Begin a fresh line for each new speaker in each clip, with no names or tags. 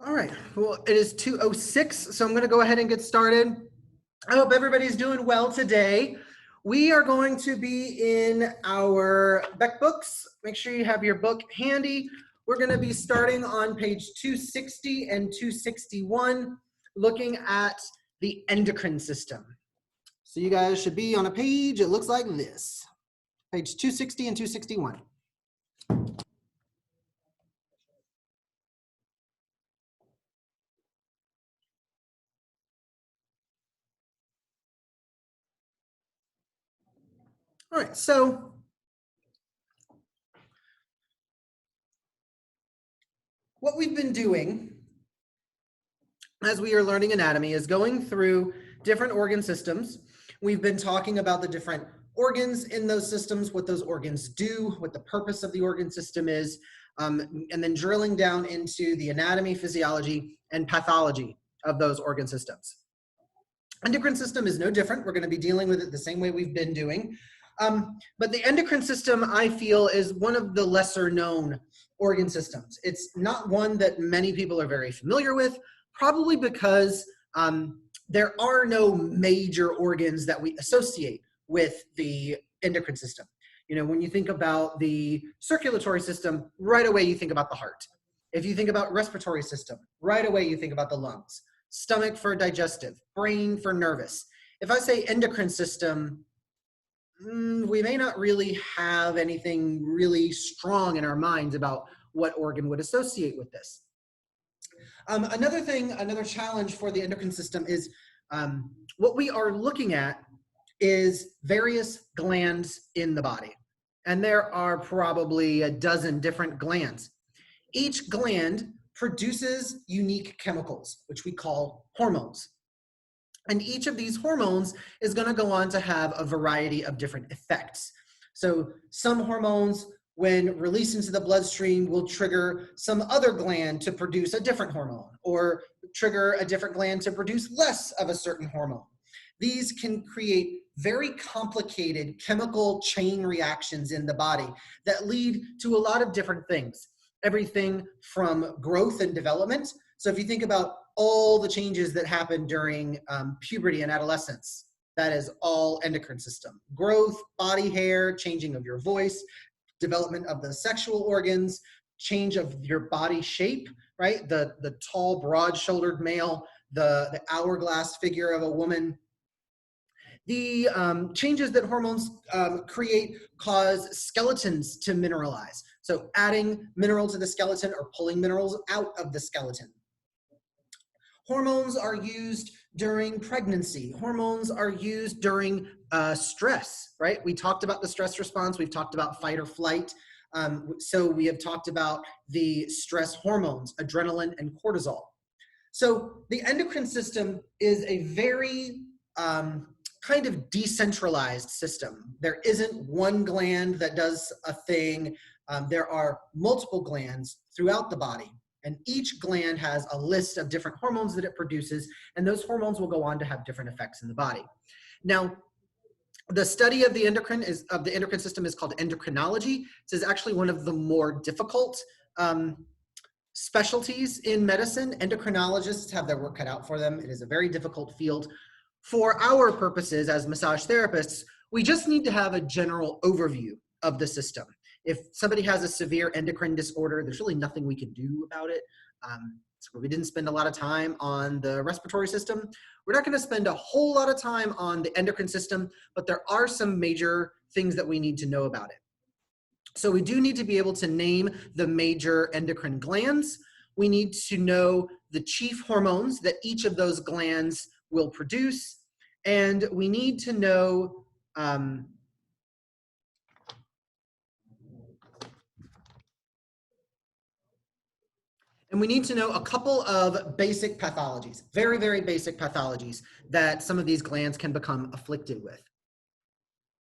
All right, well, it is 2:06, so I'm going to go ahead and get started. I hope everybody's doing well today. We are going to be in our Beck books. Make sure you have your book handy. We're going to be starting on page 260 and 261, looking at the endocrine system. So you guys should be on a page, it looks like this, page 260 and 261. All right, so what we've been doing as we are learning anatomy is going through different organ systems. We've been talking about the different organs in those systems, what those organs do, what the purpose of the organ system is, and then drilling down into the anatomy, physiology, and pathology of those organ systems. Endocrine system is no different. We're going to be dealing with it the same way we've been doing. But the endocrine system, I feel, is one of the lesser known organ systems. It's not one that many people are very familiar with, probably because there are no major organs that we associate with the endocrine system. You know, when you think about the circulatory system, right away you think about the heart. If you think about respiratory system, right away you think about the lungs. Stomach for digestive, brain for nervous. If I say endocrine system, we may not really have anything really strong in our minds about what organ would associate with this. Another challenge for the endocrine system is what we are looking at is various glands in the body. And there are probably a dozen different glands. Each gland produces unique chemicals, which we call hormones. And each of these hormones is going to go on to have a variety of different effects. So some hormones, when released into the bloodstream, will trigger some other gland to produce a different hormone, or trigger a different gland to produce less of a certain hormone. These can create very complicated chemical chain reactions in the body that lead to a lot of different things. Everything from growth and development. So if you think about all the changes that happen during puberty and adolescence, that is all endocrine system. Growth, body hair, changing of your voice, development of the sexual organs, change of your body shape, right? The tall, broad-shouldered male, the hourglass figure of a woman. The changes that hormones create cause skeletons to mineralize. So adding mineral to the skeleton or pulling minerals out of the skeleton. Hormones are used during pregnancy. Hormones are used during stress, right? We talked about the stress response. We've talked about fight or flight. So we have talked about the stress hormones, adrenaline and cortisol. So the endocrine system is a very kind of decentralized system. There isn't one gland that does a thing. There are multiple glands throughout the body, and each gland has a list of different hormones that it produces, and those hormones will go on to have different effects in the body. Now, the study of the endocrine system is called endocrinology. This is actually one of the more difficult specialties in medicine. Endocrinologists have their work cut out for them. It is a very difficult field. For our purposes as massage therapists, we just need to have a general overview of the system. If somebody has a severe endocrine disorder, there's really nothing we can do about it. So we didn't spend a lot of time on the respiratory system. We're not going to spend a whole lot of time on the endocrine system, but there are some major things that we need to know about it. So we do need to be able to name the major endocrine glands. We need to know the chief hormones that each of those glands will produce, and we need to know a couple of basic pathologies, very, very basic pathologies that some of these glands can become afflicted with.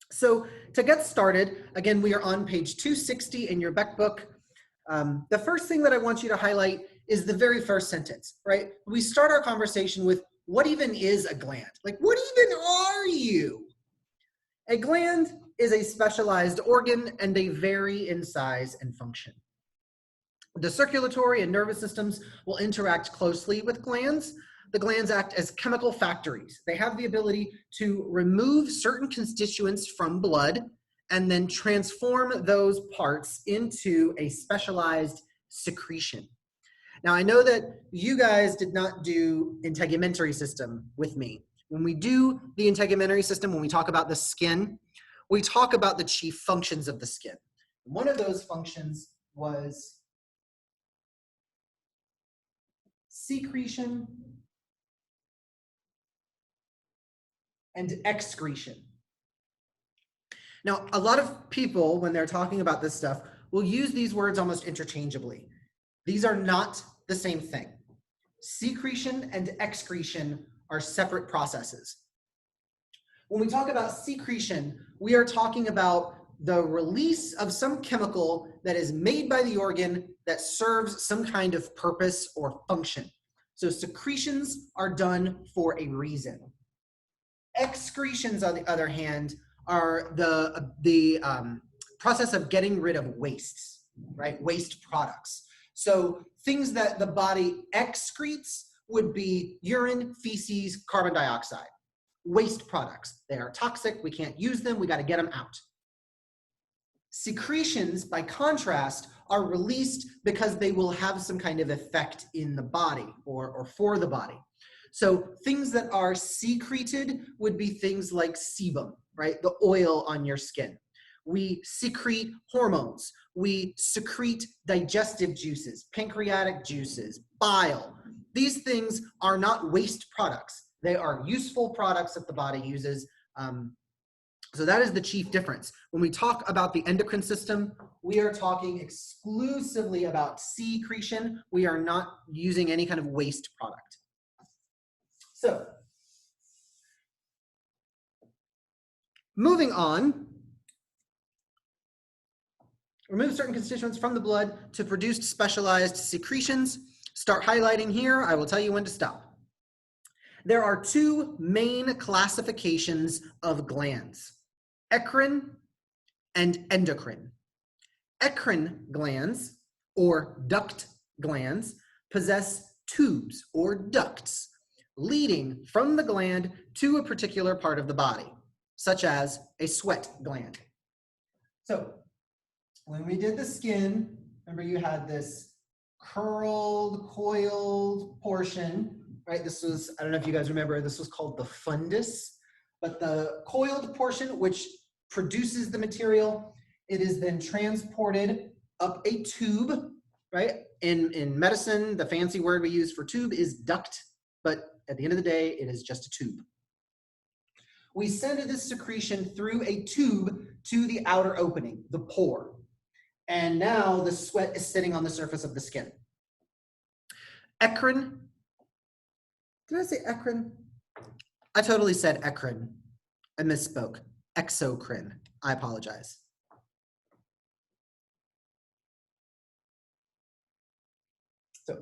So to get started, again, we are on page 260 in your Beck book. The first thing that I want you to highlight is the very first sentence, right? We start our conversation with, what even is a gland? Like, what even are you? A gland is a specialized organ, and they vary in size and function. The circulatory and nervous systems will interact closely with glands. The glands act as chemical factories. They have the ability to remove certain constituents from blood and then transform those parts into a specialized secretion. Now, I know that you guys did not do integumentary system with me. When we do the integumentary system, when we talk about the skin, we talk about the chief functions of the skin. One of those functions was secretion and excretion. Now, a lot of people, when they're talking about this stuff, will use these words almost interchangeably. These are not the same thing. Secretion and excretion are separate processes. When we talk about secretion, we are talking about the release of some chemical that is made by the organ that serves some kind of purpose or function. So secretions are done for a reason. Excretions, on the other hand, are the process of getting rid of wastes, right? Waste products. So things that the body excretes would be urine, feces, carbon dioxide. Waste products. They are toxic. We can't use them. We got to get them out. Secretions, by contrast, are released because they will have some kind of effect in the body or for the body. So things that are secreted would be things like sebum, right? The oil on your skin. We secrete hormones. We secrete digestive juices, pancreatic juices, bile. These things are not waste products. They are useful products that the body uses. So that is the chief difference. When we talk about the endocrine system, we are talking exclusively about secretion. We are not using any kind of waste product. So, moving on, remove certain constituents from the blood to produce specialized secretions. Start highlighting here. I will tell you when to stop. There are two main classifications of glands: eccrine and endocrine. Eccrine glands, or duct glands, possess tubes or ducts leading from the gland to a particular part of the body, such as a sweat gland. So when we did the skin, remember you had this curled, coiled portion, right? This was, I don't know if you guys remember, this was called the fundus, but the coiled portion, which produces the material, it is then transported up a tube, right? In medicine, the fancy word we use for tube is duct, but at the end of the day, it is just a tube. We send this secretion through a tube to the outer opening, the pore. And now the sweat is sitting on the surface of the skin. Eccrine. Did I say eccrine? I totally said eccrine. I misspoke. Exocrine. I apologize. So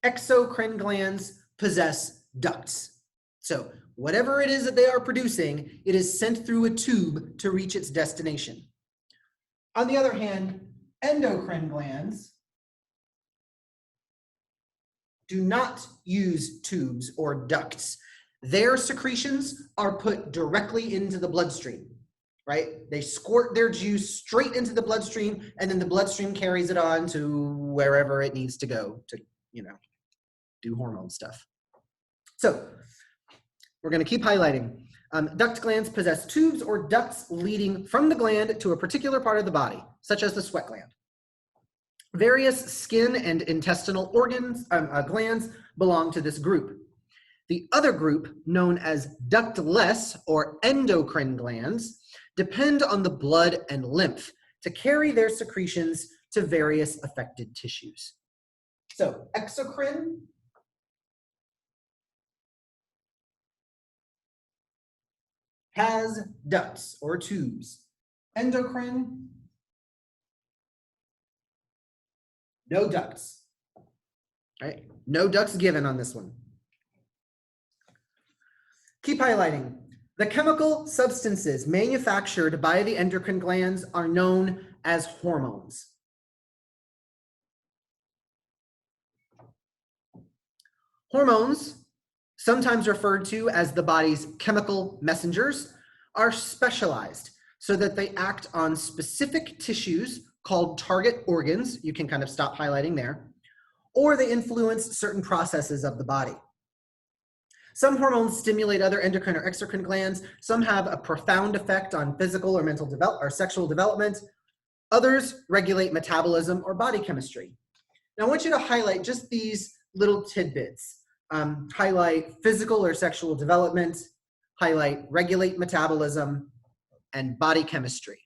exocrine glands possess ducts. So whatever it is that they are producing, it is sent through a tube to reach its destination. On the other hand, endocrine glands do not use tubes or ducts. Their secretions are put directly into the bloodstream, right? They squirt their juice straight into the bloodstream, and then the bloodstream carries it on to wherever it needs to go to, do hormone stuff. So we're going to keep highlighting. Duct glands possess tubes or ducts leading from the gland to a particular part of the body, such as the sweat gland. Various skin and intestinal glands belong to this group. The other group, known as ductless or endocrine glands, depend on the blood and lymph to carry their secretions to various affected tissues. So exocrine has ducts or tubes. Endocrine, no ducts. Right? No ducts given on this one. Keep highlighting. The chemical substances manufactured by the endocrine glands are known as hormones. Hormones, sometimes referred to as the body's chemical messengers, are specialized so that they act on specific tissues called target organs. You can kind of stop highlighting there, or they influence certain processes of the body. Some hormones stimulate other endocrine or exocrine glands. Some have a profound effect on physical or mental or sexual development. Others regulate metabolism or body chemistry. Now I want you to highlight just these little tidbits. Highlight physical or sexual development, highlight regulate metabolism, and body chemistry.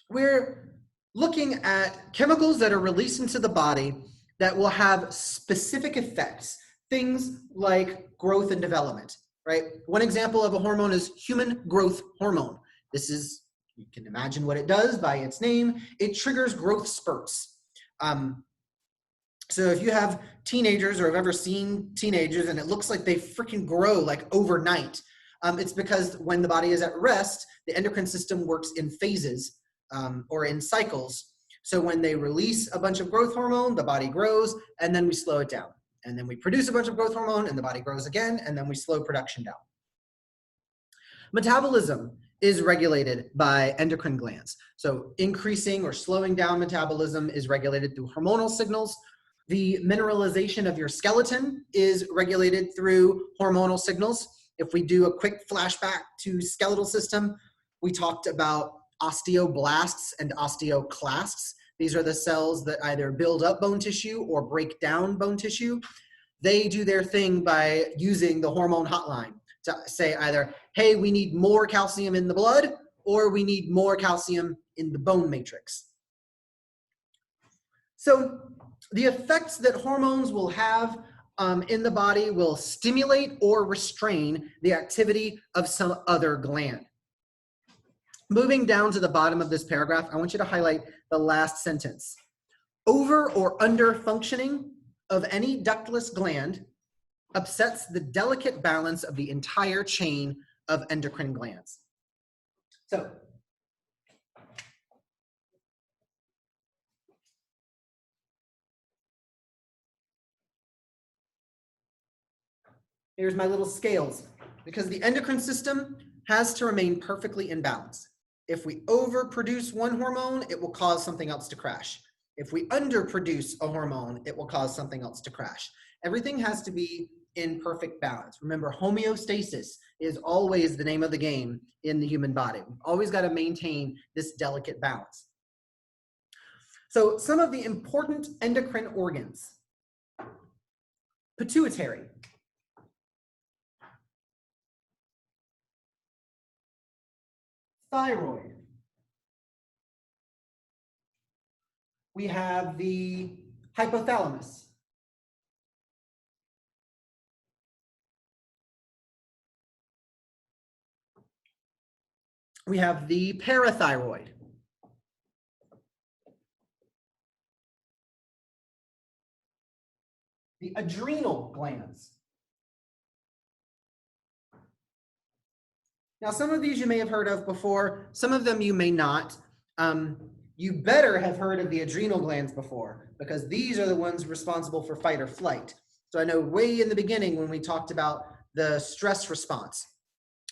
We're looking at chemicals that are released into the body that will have specific effects, things like growth and development, right? One example of a hormone is human growth hormone. This is, you can imagine what it does by its name. It triggers growth spurts. So if you have teenagers or have ever seen teenagers and it looks like they freaking grow like overnight, it's because when the body is at rest, the endocrine system works in phases or in cycles. So when they release a bunch of growth hormone, the body grows, and then we slow it down. And then we produce a bunch of growth hormone and the body grows again, and then we slow production down. Metabolism is regulated by endocrine glands. So increasing or slowing down metabolism is regulated through hormonal signals. The mineralization of your skeleton is regulated through hormonal signals. If we do a quick flashback to skeletal system, we talked about osteoblasts and osteoclasts. These are the cells that either build up bone tissue or break down bone tissue. They do their thing by using the hormone hotline to say either, hey, we need more calcium in the blood, or we need more calcium in the bone matrix. So the effects that hormones will have in the body will stimulate or restrain the activity of some other gland. Moving down to the bottom of this paragraph, I want you to highlight the last sentence. Over or under functioning of any ductless gland upsets the delicate balance of the entire chain of endocrine glands. So, here's my little scales. Because the endocrine system has to remain perfectly in balance. If we overproduce one hormone, it will cause something else to crash. If we underproduce a hormone, it will cause something else to crash. Everything has to be in perfect balance. Remember, homeostasis is always the name of the game in the human body. We've always got to maintain this delicate balance. So some of the important endocrine organs. Pituitary. Thyroid. We have the hypothalamus. We have the parathyroid. The adrenal glands. Now, some of these you may have heard of before, some of them you may not. You better have heard of the adrenal glands before, because these are the ones responsible for fight or flight. So I know way in the beginning when we talked about the stress response,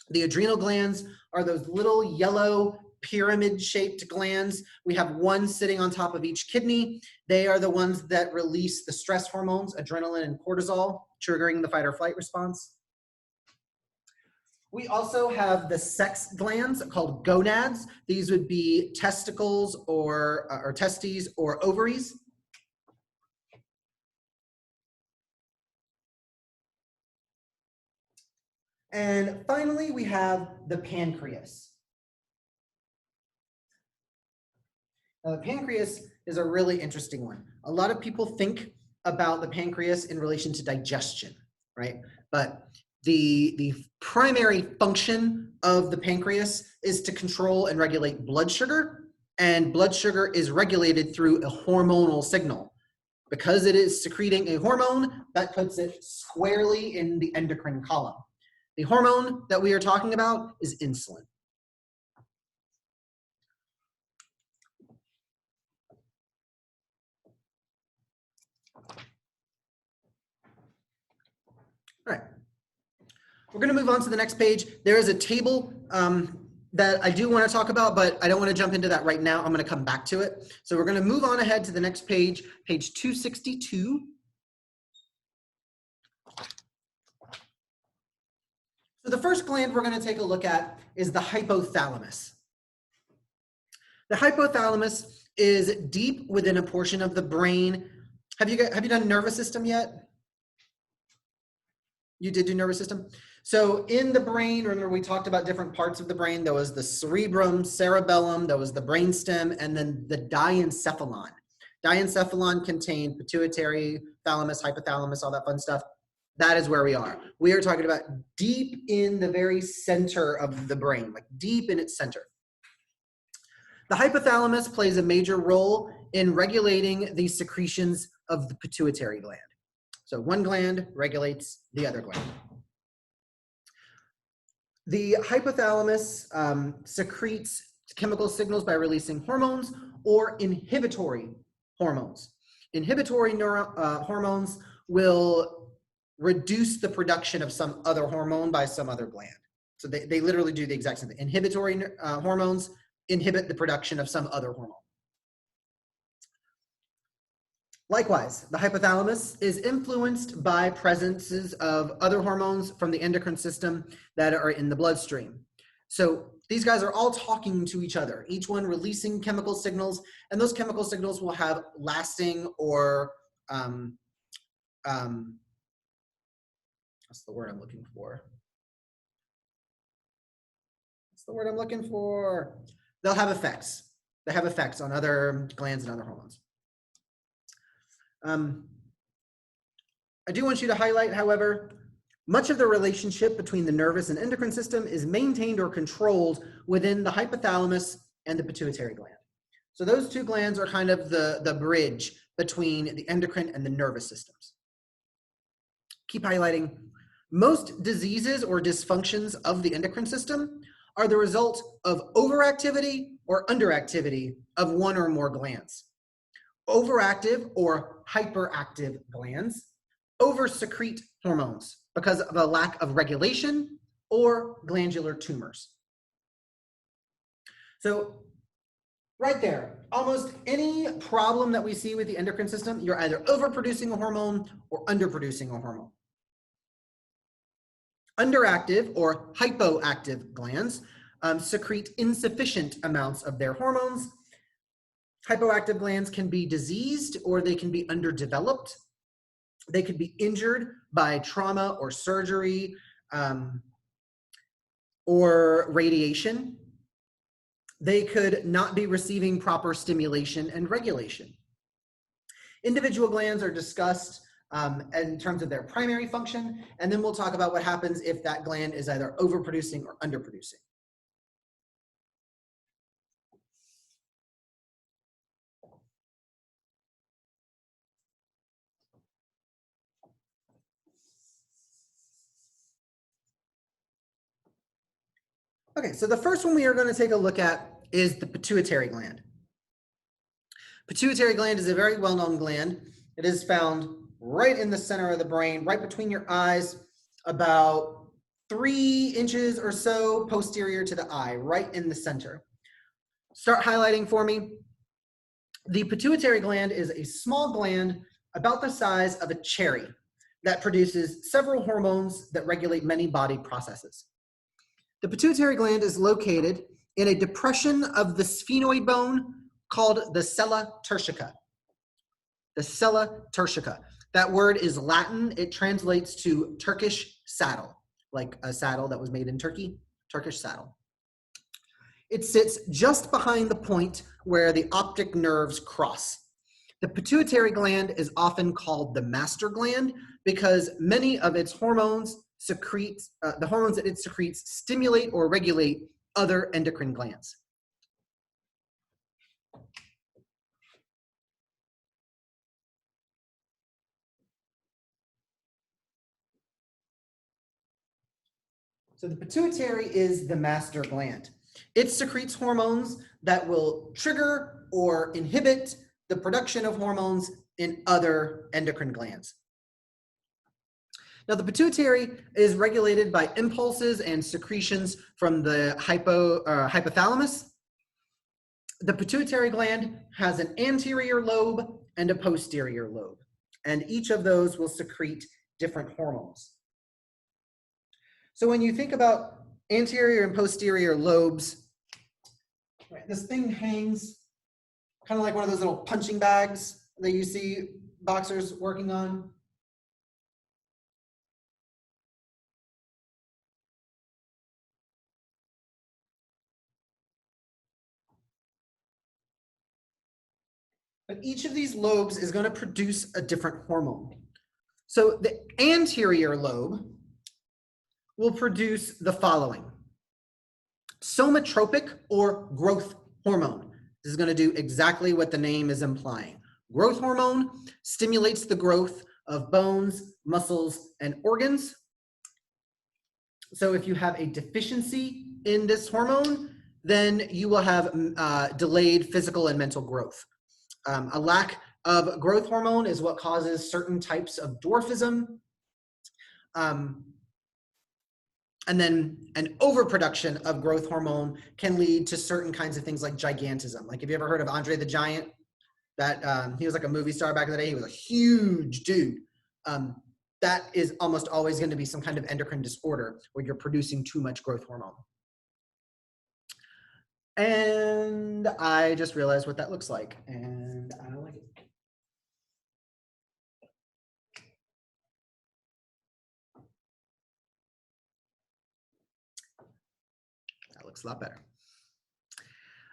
the adrenal glands are those little yellow pyramid-shaped glands. We have one sitting on top of each kidney. They are the ones that release the stress hormones, adrenaline and cortisol, triggering the fight or flight response. We also have the sex glands called gonads. These would be testicles or testes or ovaries. And finally, we have the pancreas. Now, the pancreas is a really interesting one. A lot of people think about the pancreas in relation to digestion, right? But the primary function of the pancreas is to control and regulate blood sugar, and blood sugar is regulated through a hormonal signal. Because it is secreting a hormone, that puts it squarely in the endocrine column. The hormone that we are talking about is insulin. We're going to move on to the next page. There is a table that I do want to talk about, but I don't want to jump into that right now. I'm going to come back to it. So we're going to move on ahead to the next page, page 262. So the first gland we're going to take a look at is the hypothalamus. The hypothalamus is deep within a portion of the brain. Have you done nervous system yet? You did do nervous system? So in the brain, remember we talked about different parts of the brain. There was the cerebrum, cerebellum, there was the brainstem, and then the diencephalon. Diencephalon contained pituitary, thalamus, hypothalamus, all that fun stuff. That is where we are. We are talking about deep in the very center of the brain, like deep in its center. The hypothalamus plays a major role in regulating the secretions of the pituitary gland. So one gland regulates the other gland. The hypothalamus secretes chemical signals by releasing hormones or inhibitory hormones. Inhibitory hormones will reduce the production of some other hormone by some other gland. So they literally do the exact same thing. Inhibitory hormones inhibit the production of some other hormone. Likewise, the hypothalamus is influenced by presences of other hormones from the endocrine system that are in the bloodstream. So these guys are all talking to each other, each one releasing chemical signals, and those chemical signals will have lasting or, what's the word I'm looking for? What's the word I'm looking for? They'll have effects. They have effects on other glands and other hormones. I do want you to highlight, however, much of the relationship between the nervous and endocrine system is maintained or controlled within the hypothalamus and the pituitary gland. So those two glands are kind of the bridge between the endocrine and the nervous systems. Keep highlighting. Most diseases or dysfunctions of the endocrine system are the result of overactivity or underactivity of one or more glands. Overactive or hyperactive glands oversecrete hormones because of a lack of regulation or glandular tumors. So right there, almost any problem that we see with the endocrine system, you're either overproducing a hormone or underproducing a hormone. Underactive or hypoactive glands secrete insufficient amounts of their hormones. Hypoactive glands can be diseased or they can be underdeveloped. They could be injured by trauma or surgery or radiation. They could not be receiving proper stimulation and regulation. Individual glands are discussed in terms of their primary function, and then we'll talk about what happens if that gland is either overproducing or underproducing. Okay, so the first one we are going to take a look at is the pituitary gland. Pituitary gland is a very well-known gland. It is found right in the center of the brain, right between your eyes, about 3 inches or so posterior to the eye, right in the center. Start highlighting for me. The pituitary gland is a small gland about the size of a cherry that produces several hormones that regulate many body processes. The pituitary gland is located in a depression of the sphenoid bone called the sella turcica. The sella turcica. That word is Latin. It translates to Turkish saddle, like a saddle that was made in Turkey, Turkish saddle. It sits just behind the point where the optic nerves cross. The pituitary gland is often called the master gland because many of its hormones the hormones that it secretes stimulate or regulate other endocrine glands. So the pituitary is the master gland. It secretes hormones that will trigger or inhibit the production of hormones in other endocrine glands. Now, the pituitary is regulated by impulses and secretions from the hypothalamus. The pituitary gland has an anterior lobe and a posterior lobe, and each of those will secrete different hormones. So when you think about anterior and posterior lobes, right, this thing hangs kind of like one of those little punching bags that you see boxers working on. But each of these lobes is going to produce a different hormone. So the anterior lobe will produce the following: somatropic or growth hormone. This is going to do exactly what the name is implying. Growth hormone stimulates the growth of bones, muscles, and organs. So if you have a deficiency in this hormone, then you will have delayed physical and mental growth. A lack of growth hormone is what causes certain types of dwarfism. And then an overproduction of growth hormone can lead to certain kinds of things like gigantism. Like, have you ever heard of Andre the Giant? That he was like a movie star back in the day. He was a huge dude. That is almost always going to be some kind of endocrine disorder where you're producing too much growth hormone. And I just realized what that looks like, and I don't like it. That looks a lot better.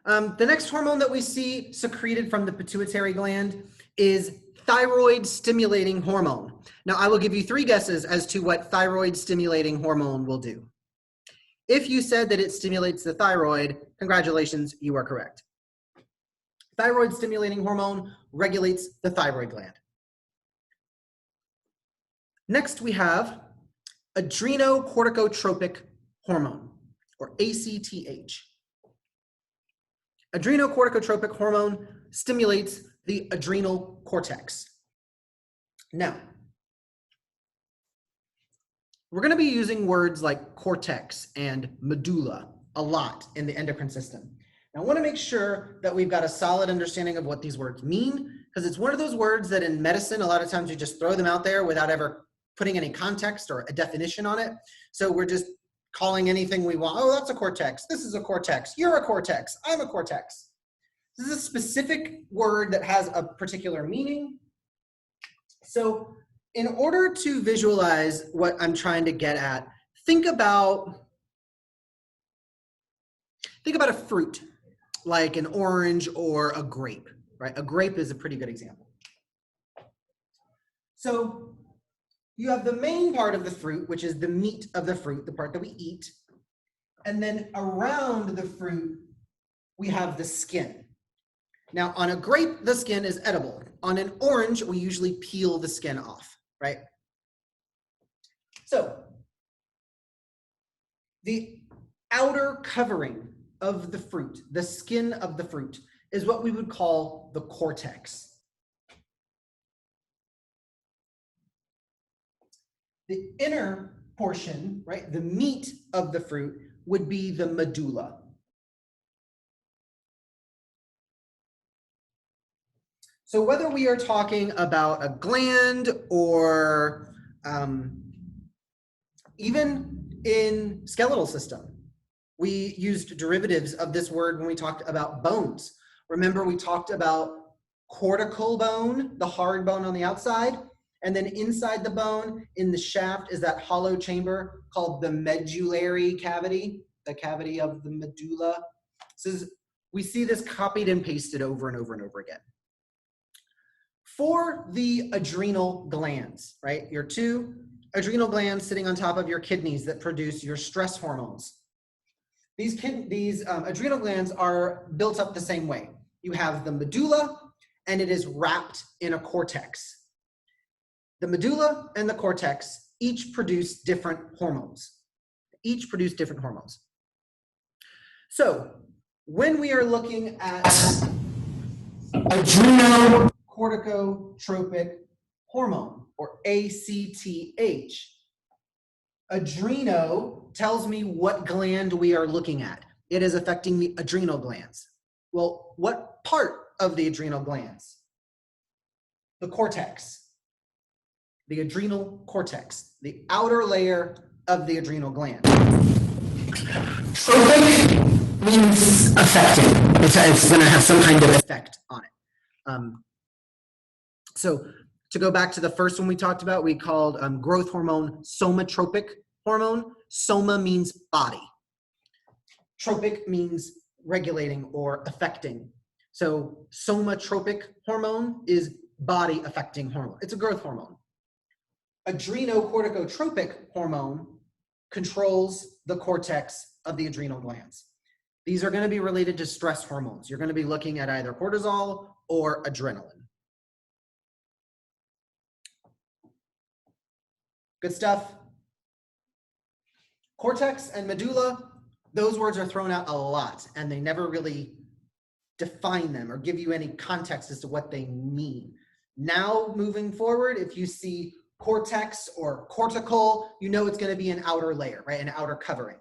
The next hormone that we see secreted from the pituitary gland is thyroid stimulating hormone. Now, I will give you 3 guesses as to what thyroid stimulating hormone will do. If you said that it stimulates the thyroid, congratulations, you are correct. Thyroid stimulating hormone regulates the thyroid gland. Next, we have adrenocorticotropic hormone, or ACTH. Adrenocorticotropic hormone stimulates the adrenal cortex. Now, we're going to be using words like cortex and medulla a lot in the endocrine system. Now, I want to make sure that we've got a solid understanding of what these words mean, because it's one of those words that in medicine, a lot of times you just throw them out there without ever putting any context or a definition on it. So we're just calling anything we want. Oh, that's a cortex. This is a cortex. You're a cortex. I'm a cortex. This is a specific word that has a particular meaning. So in order to visualize what I'm trying to get at, think about a fruit, like an orange or a grape, right? A grape is a pretty good example. So you have the main part of the fruit, which is the meat of the fruit, the part that we eat. And then around the fruit, we have the skin. Now, on a grape, the skin is edible. On an orange, we usually peel the skin off, right? So the outer covering of the fruit, the skin of the fruit, is what we would call the cortex. The inner portion, right, the meat of the fruit, would be the medulla. So whether we are talking about a gland or even in skeletal system, we used derivatives of this word when we talked about bones. Remember, we talked about cortical bone, the hard bone on the outside, and then inside the bone, in the shaft, is that hollow chamber called the medullary cavity, the cavity of the medulla. We see this copied and pasted over and over and over again. For the adrenal glands, right? Your 2 adrenal glands sitting on top of your kidneys that produce your stress hormones. These adrenal glands are built up the same way. You have the medulla, and it is wrapped in a cortex. The medulla and the cortex each produce different hormones. So when we are looking at adrenocorticotropic hormone, or ACTH, Adreno tells me what gland we are looking at. It is affecting the adrenal glands. Well, what part of the adrenal glands? The cortex. The adrenal cortex, the outer layer of the adrenal gland. Tropic means affecting. It's going to have some kind of effect on it. So to go back to the first one we talked about, we called growth hormone somatropic hormone. Soma means body. Tropic means regulating or affecting. So somatropic hormone is body affecting hormone. It's a growth hormone. Adrenocorticotropic hormone controls the cortex of the adrenal glands. These are going to be related to stress hormones. You're going to be looking at either cortisol or adrenaline. Good stuff. Cortex and medulla, those words are thrown out a lot, and they never really define them or give you any context as to what they mean. Now, moving forward, if you see cortex or cortical, you know it's going to be an outer layer, right? An outer covering.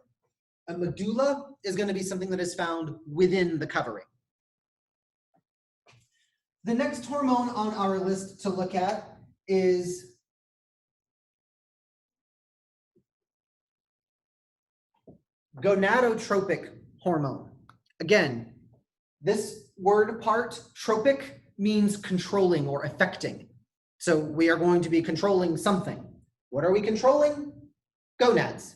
A medulla is going to be something that is found within the covering. The next hormone on our list to look at is gonadotropic hormone. Again, this word part, tropic, means controlling or affecting. So we are going to be controlling something. What are we controlling? Gonads.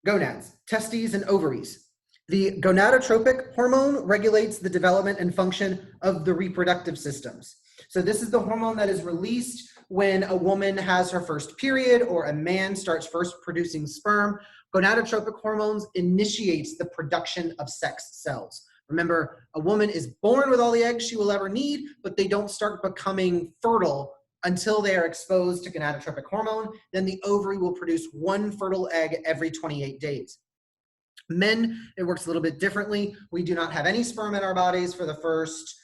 Gonads, testes and ovaries. The gonadotropic hormone regulates the development and function of the reproductive systems. So this is the hormone that is released when a woman has her first period or a man starts first producing sperm. Gonadotropic hormones initiates the production of sex cells. Remember, a woman is born with all the eggs she will ever need, but they don't start becoming fertile until they are exposed to gonadotropic hormone. Then the ovary will produce one fertile egg every 28 days. Men, it works a little bit differently. We do not have any sperm in our bodies for the first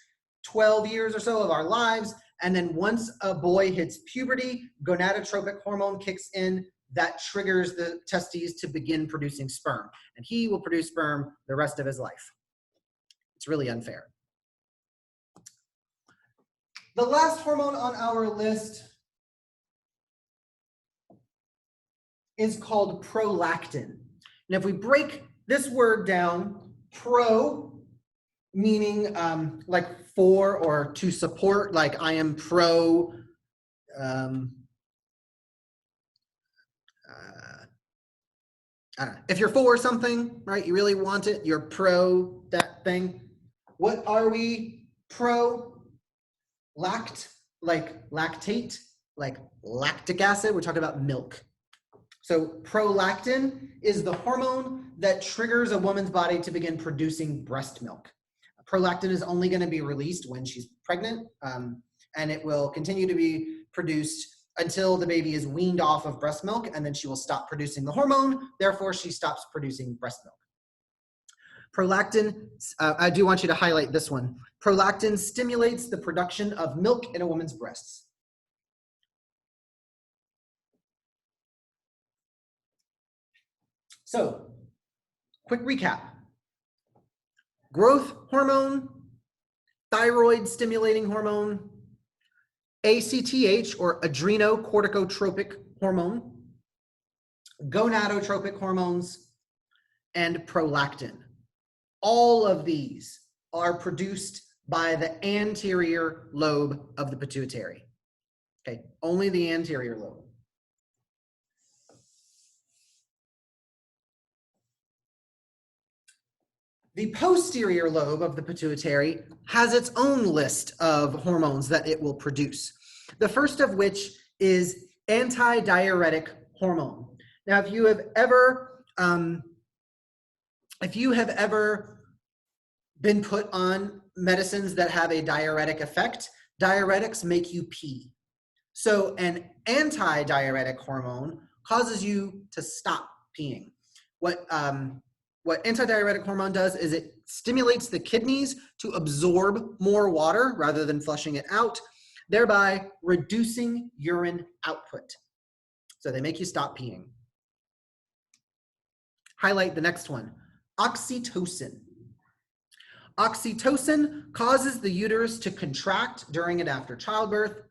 12 years or so of our lives. And then once a boy hits puberty, gonadotropic hormone kicks in. That triggers the testes to begin producing sperm. And he will produce sperm the rest of his life. It's really unfair. The last hormone on our list is called prolactin. And if we break this word down, pro meaning like for or to support, like I am pro, I don't know. If you're for something, right, you really want it, you're pro that thing. What are we pro? Lact, like lactate, like lactic acid. We're talking about milk. So prolactin is the hormone that triggers a woman's body to begin producing breast milk. Prolactin is only going to be released when she's pregnant, and it will continue to be produced until the baby is weaned off of breast milk, and then she will stop producing the hormone. Therefore, she stops producing breast milk. Prolactin, I do want you to highlight this one. Prolactin stimulates the production of milk in a woman's breasts. So, quick recap. Growth hormone, thyroid stimulating hormone, ACTH or adrenocorticotropic hormone, gonadotropic hormones, and prolactin. All of these are produced by the anterior lobe of the pituitary. Okay, only the anterior lobe. The posterior lobe of the pituitary has its own list of hormones that it will produce. The first of which is antidiuretic hormone. Now, if you have ever been put on medicines that have a diuretic effect, diuretics make you pee. So an antidiuretic hormone causes you to stop peeing. What antidiuretic hormone does is it stimulates the kidneys to absorb more water rather than flushing it out, thereby reducing urine output. So they make you stop peeing. Highlight the next one, oxytocin. Oxytocin causes the uterus to contract during and after childbirth,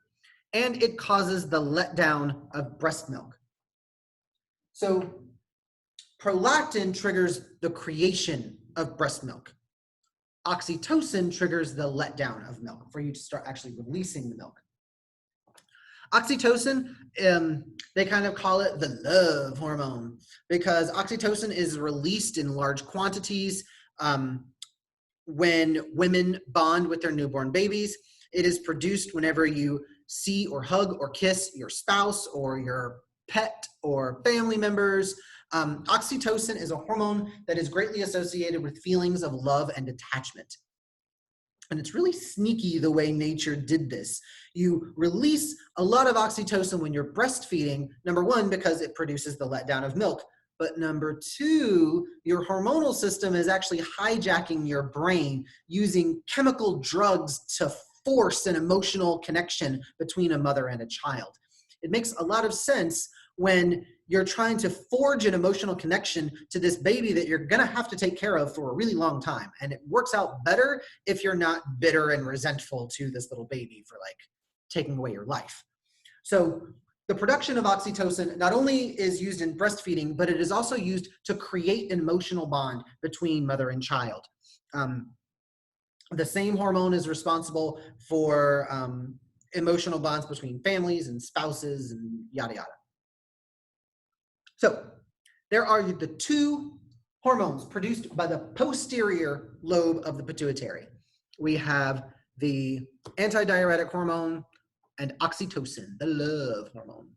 and it causes the letdown of breast milk. So prolactin triggers the creation of breast milk. Oxytocin triggers the letdown of milk for you to start actually releasing the milk. Oxytocin, they kind of call it the love hormone because oxytocin is released in large quantities when women bond with their newborn babies. It is produced whenever you see or hug or kiss your spouse or your pet or family members. Oxytocin is a hormone that is greatly associated with feelings of love and attachment. And it's really sneaky the way nature did this. You release a lot of oxytocin when you're breastfeeding, number one, because it produces the letdown of milk. But number two, your hormonal system is actually hijacking your brain using chemical drugs to force an emotional connection between a mother and a child. It makes a lot of sense when you're trying to forge an emotional connection to this baby that you're gonna have to take care of for a really long time. And it works out better if you're not bitter and resentful to this little baby for like taking away your life. So the production of oxytocin not only is used in breastfeeding, but it is also used to create an emotional bond between mother and child. The same hormone is responsible for emotional bonds between families and spouses and yada yada. So there are the two hormones produced by the posterior lobe of the pituitary. We have the antidiuretic hormone and oxytocin, the love hormone.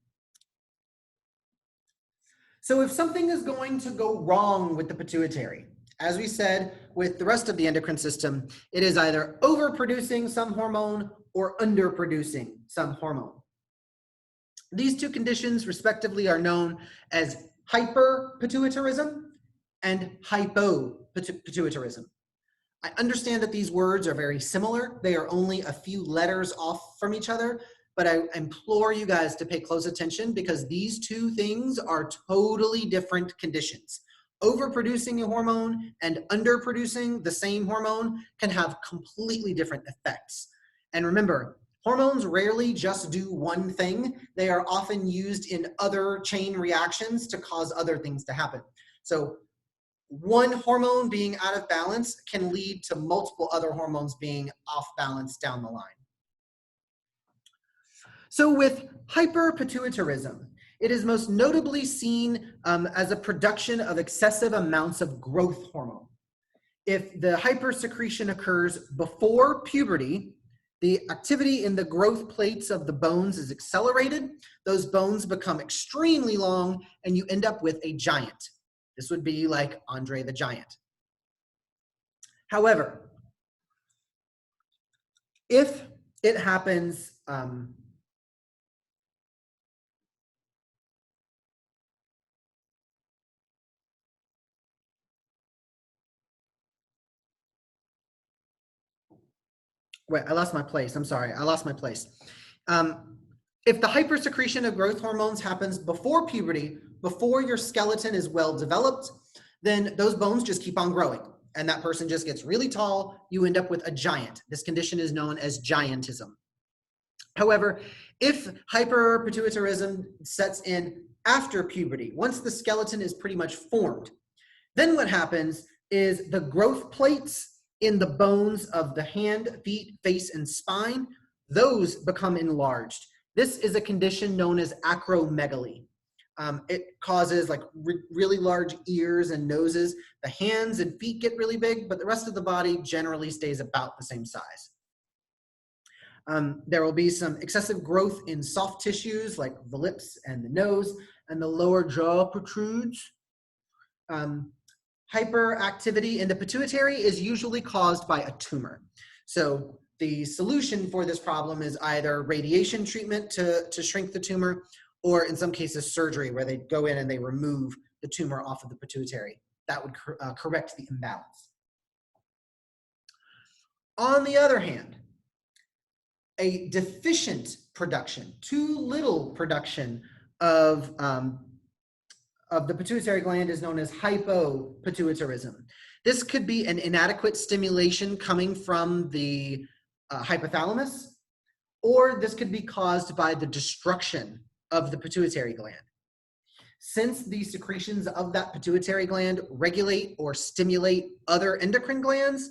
So if something is going to go wrong with the pituitary, as we said with the rest of the endocrine system, it is either overproducing some hormone or underproducing some hormone. These two conditions respectively are known as hyperpituitarism and hypopituitarism. I understand that these words are very similar. They are only a few letters off from each other, but I implore you guys to pay close attention because these two things are totally different conditions. Overproducing a hormone and underproducing the same hormone can have completely different effects. And remember, hormones rarely just do one thing. They are often used in other chain reactions to cause other things to happen. So one hormone being out of balance can lead to multiple other hormones being off balance down the line. So with hyperpituitarism, it is most notably seen as a production of excessive amounts of growth hormone. If the hypersecretion occurs before puberty, the activity in the growth plates of the bones is accelerated. Those bones become extremely long and you end up with a giant. This would be like Andre the Giant. However, if it happens, wait, I lost my place. I'm sorry, I lost my place. If the hypersecretion of growth hormones happens before puberty, before your skeleton is well developed, then those bones just keep on growing. And that person just gets really tall. You end up with a giant. This condition is known as giantism. However, if hyperpituitarism sets in after puberty, once the skeleton is pretty much formed, then what happens is the growth plates in the bones of the hand, feet, face, and spine, those become enlarged. This is a condition known as acromegaly. It causes like really large ears and noses. The hands and feet get really big, but the rest of the body generally stays about the same size. There will be some excessive growth in soft tissues like the lips and the nose, and the lower jaw protrudes. Hyperactivity in the pituitary is usually caused by a tumor. So the solution for this problem is either radiation treatment to shrink the tumor, or in some cases surgery where they go in and they remove the tumor off of the pituitary. That would correct the imbalance. On the other hand, a deficient production, too little production of the pituitary gland is known as hypopituitarism. This could be an inadequate stimulation coming from the hypothalamus, or this could be caused by the destruction of the pituitary gland. Since the secretions of that pituitary gland regulate or stimulate other endocrine glands,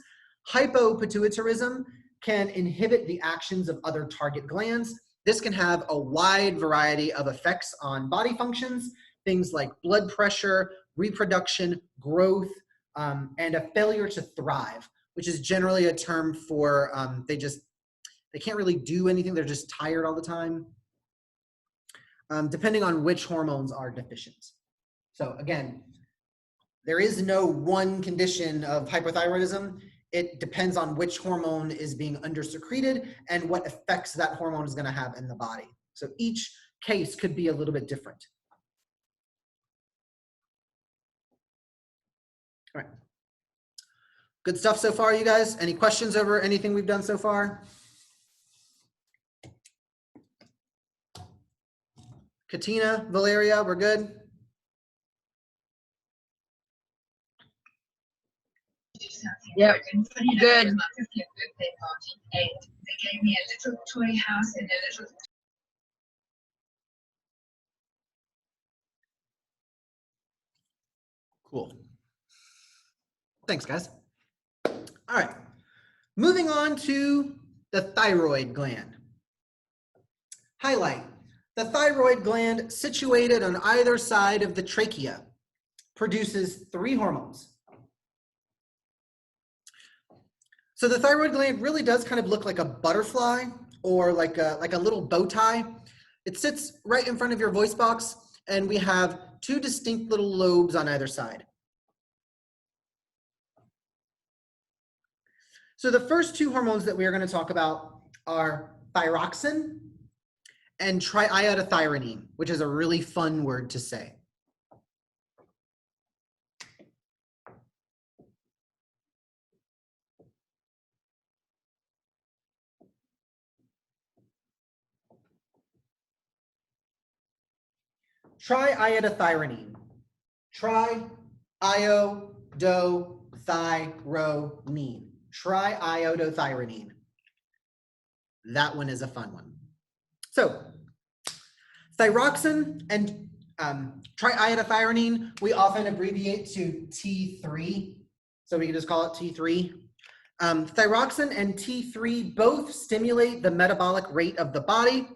hypopituitarism can inhibit the actions of other target glands. This can have a wide variety of effects on body functions, things like blood pressure, reproduction, growth, and a failure to thrive, which is generally a term for they can't really do anything. They're just tired all the time, depending on which hormones are deficient. So again, there is no one condition of hypothyroidism. It depends on which hormone is being undersecreted and what effects that hormone is going to have in the body. So each case could be a little bit different. All right. Good stuff so far, you guys. Any questions over anything we've done so far? Katina, Valeria, we're good?
Yep, good. They gave me a little toy house and a little.
Cool. Thanks, guys. All right. Moving on to the thyroid gland. Highlight. The thyroid gland, situated on either side of the trachea, produces 3 hormones. So the thyroid gland really does kind of look like a butterfly or like a little bow tie. It sits right in front of your voice box, and we have 2 distinct little lobes on either side. So the first 2 hormones that we are going to talk about are thyroxine and triiodothyronine, which is a really fun word to say. Triiodothyronine. Triiodothyronine. Triiodothyronine. That one is a fun one. So, thyroxine and triiodothyronine, we often abbreviate to T3, so we can just call it T3. Thyroxine and T3 both stimulate the metabolic rate of the body.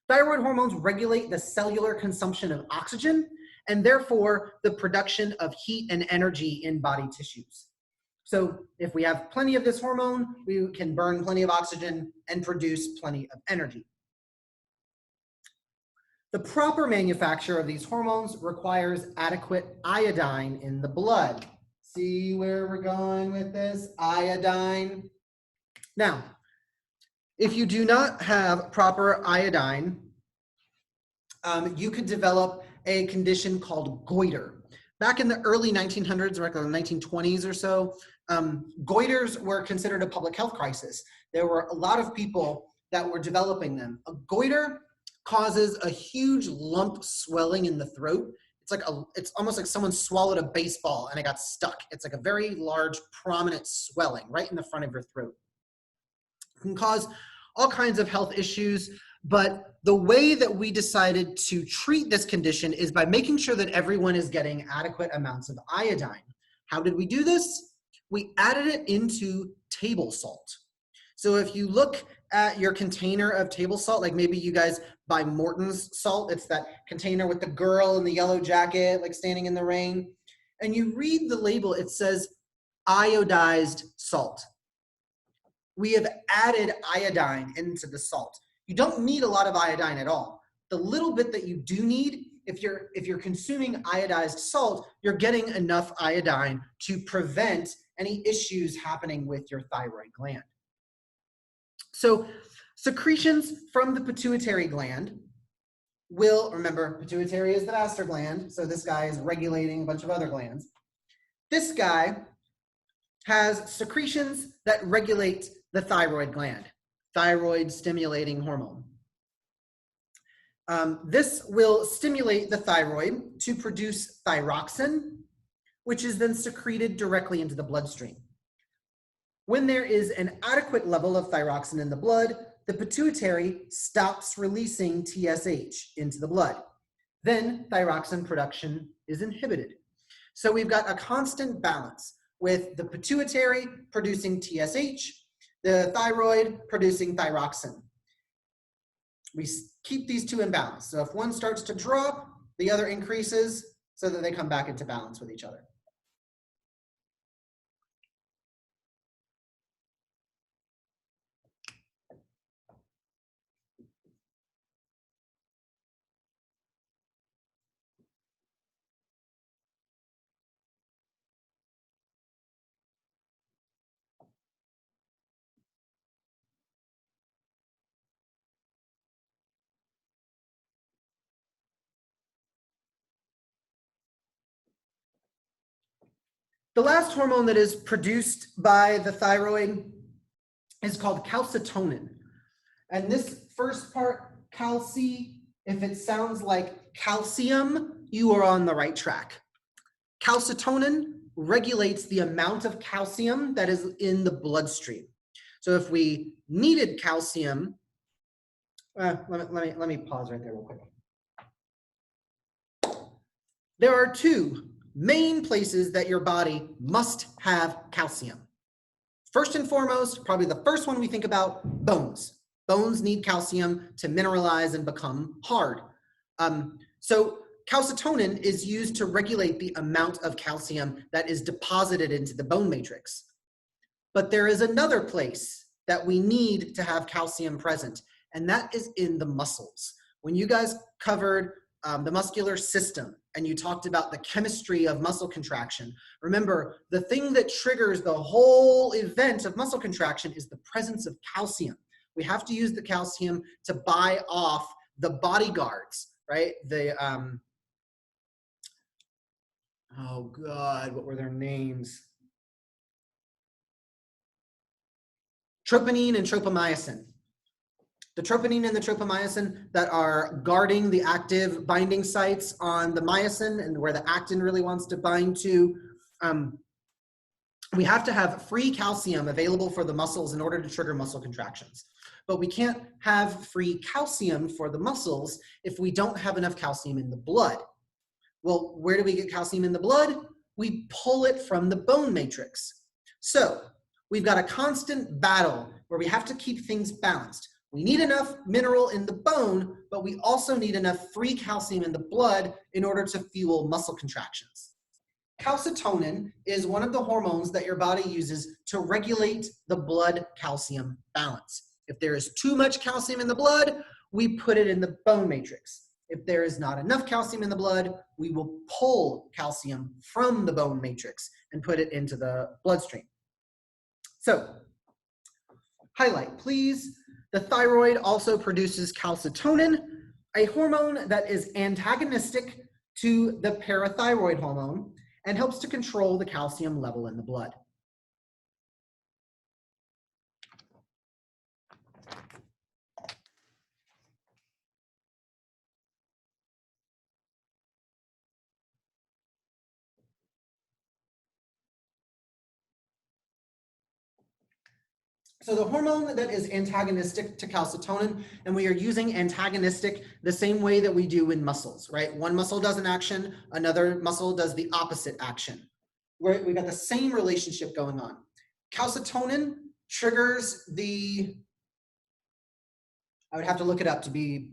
Thyroid hormones regulate the cellular consumption of oxygen and therefore the production of heat and energy in body tissues. So if we have plenty of this hormone, we can burn plenty of oxygen and produce plenty of energy. The proper manufacture of these hormones requires adequate iodine in the blood. See where we're going with this? Iodine. Now, if you do not have proper iodine, you could develop a condition called goiter. Back in the early 1900s, or the 1920s or so, goiters were considered a public health crisis. There were a lot of people that were developing them. A goiter causes a huge lump swelling in the throat. It's almost like someone swallowed a baseball and it got stuck. It's like a very large, prominent swelling right in the front of your throat. It can cause all kinds of health issues, but the way that we decided to treat this condition is by making sure that everyone is getting adequate amounts of iodine. How did we do this? We added it into table salt. So if you look at your container of table salt, like maybe you guys buy Morton's salt, it's that container with the girl in the yellow jacket, like standing in the rain, and you read the label, it says iodized salt. We have added iodine into the salt. You don't need a lot of iodine at all. The little bit that you do need, if you're consuming iodized salt, you're getting enough iodine to prevent any issues happening with your thyroid gland. So secretions from the pituitary gland will, remember, pituitary is the master gland, so this guy is regulating a bunch of other glands. This guy has secretions that regulate the thyroid gland, thyroid stimulating hormone. This will stimulate the thyroid to produce thyroxine, which is then secreted directly into the bloodstream. When there is an adequate level of thyroxine in the blood, the pituitary stops releasing TSH into the blood. Then thyroxine production is inhibited. So we've got a constant balance with the pituitary producing TSH, the thyroid producing thyroxine. We keep these two in balance. So if one starts to drop, the other increases so that they come back into balance with each other. The last hormone that is produced by the thyroid is called calcitonin. And this first part, calci, if it sounds like calcium, you are on the right track. Calcitonin regulates the amount of calcium that is in the bloodstream. So if we needed calcium, let me pause right there real quick. There are two main places that your body must have calcium. First and foremost, probably the first one we think about, bones. Bones need calcium to mineralize and become hard. So calcitonin is used to regulate the amount of calcium that is deposited into the bone matrix. But there is another place that we need to have calcium present, and that is in the muscles. When you guys covered the muscular system and you talked about the chemistry of muscle contraction, remember, the thing that triggers the whole event of muscle contraction is the presence of calcium. We have to use the calcium to buy off the bodyguards, right? The, oh God, what were their names? Troponin and tropomyosin. The troponin and the tropomyosin that are guarding the active binding sites on the myosin and where the actin really wants to bind to. We have to have free calcium available for the muscles in order to trigger muscle contractions. But we can't have free calcium for the muscles if we don't have enough calcium in the blood. Well, where do we get calcium in the blood? We pull it from the bone matrix. So we've got a constant battle where we have to keep things balanced. We need enough mineral in the bone, but we also need enough free calcium in the blood in order to fuel muscle contractions. Calcitonin is one of the hormones that your body uses to regulate the blood calcium balance. If there is too much calcium in the blood, we put it in the bone matrix. If there is not enough calcium in the blood, we will pull calcium from the bone matrix and put it into the bloodstream. So, highlight, please. The thyroid also produces calcitonin, a hormone that is antagonistic to the parathyroid hormone and helps to control the calcium level in the blood. So the hormone that is antagonistic to calcitonin, and we are using antagonistic the same way that we do in muscles, right? One muscle does an action, another muscle does the opposite action. We've got the same relationship going on. Calcitonin triggers the, I would have to look it up to be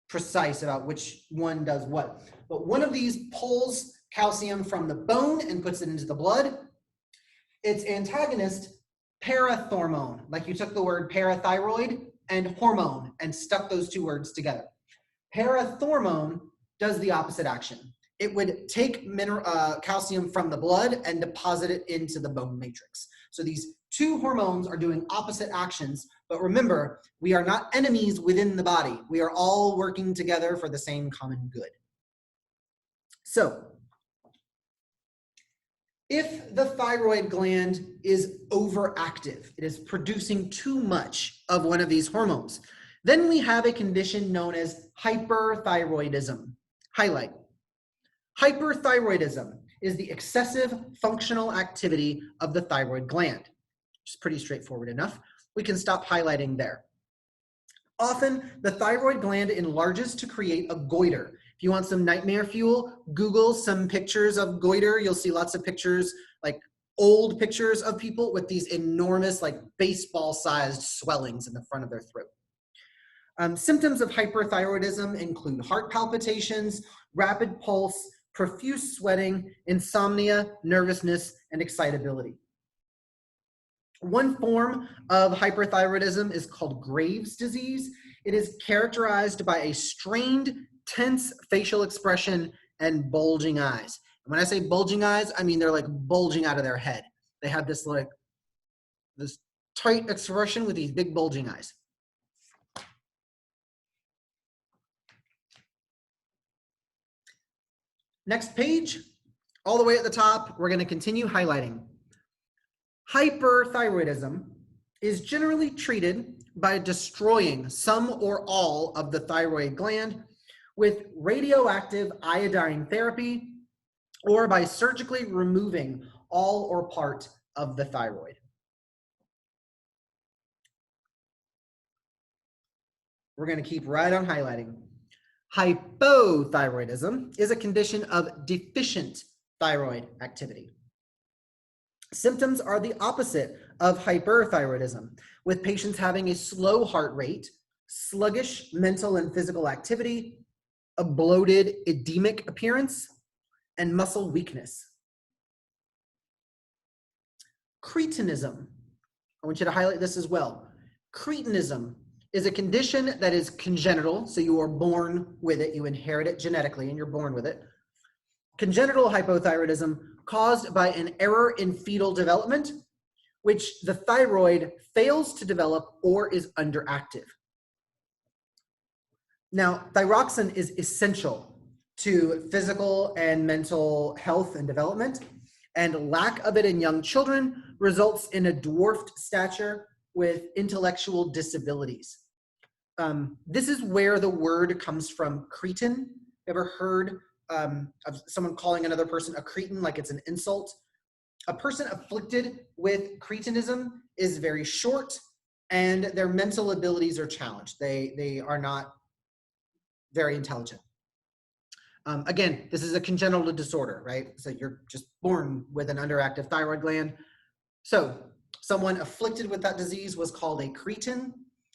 precise about which one does what, but one of these pulls calcium from the bone and puts it into the blood. Its antagonist, parathormone, like you took the word parathyroid and hormone and stuck those two words together. Parathormone does the opposite action. It would take calcium from the blood and deposit it into the bone matrix. So these two hormones are doing opposite actions, but remember, we are not enemies within the body. We are all working together for the same common good. So, if the thyroid gland is overactive, it is producing too much of one of these hormones, Then we have a condition known as hyperthyroidism. Highlight. Hyperthyroidism is the excessive functional activity of the thyroid gland. It's pretty straightforward enough. We can stop highlighting there. Often, the thyroid gland enlarges to create a goiter. If you want some nightmare fuel, Google some pictures of goiter. You'll see lots of pictures, like old pictures of people with these enormous, like baseball-sized swellings in the front of their throat. Symptoms of hyperthyroidism include heart palpitations, rapid pulse, profuse sweating, insomnia, nervousness, and excitability. One form of hyperthyroidism is called Graves' disease. It is characterized by a strained, tense facial expression and bulging eyes. And when I say bulging eyes, I mean they're like bulging out of their head. They have this tight expression with these big bulging eyes. Next page, all the way at the top, we're going to continue highlighting. Hyperthyroidism is generally treated by destroying some or all of the thyroid gland with radioactive iodine therapy or by surgically removing all or part of the thyroid. We're going to keep right on highlighting. Hypothyroidism is a condition of deficient thyroid activity. Symptoms are the opposite of hyperthyroidism, with patients having a slow heart rate, sluggish mental and physical activity, a bloated edemic appearance, and muscle weakness. Cretinism. I want you to highlight this as well. Cretinism is a condition that is congenital, so you are born with it, you inherit it genetically and you're born with it. Congenital hypothyroidism caused by an error in fetal development, which the thyroid fails to develop or is underactive. Now, thyroxine is essential to physical and mental health and development, and lack of it in young children results in a dwarfed stature with intellectual disabilities. This is where the word comes from, cretin. Ever heard of someone calling another person a cretin like it's an insult? A person afflicted with cretinism is very short and their mental abilities are challenged. They are not very intelligent. Again, this is a congenital disorder, right? So you're just born with an underactive thyroid gland. So someone afflicted with that disease was called a cretin.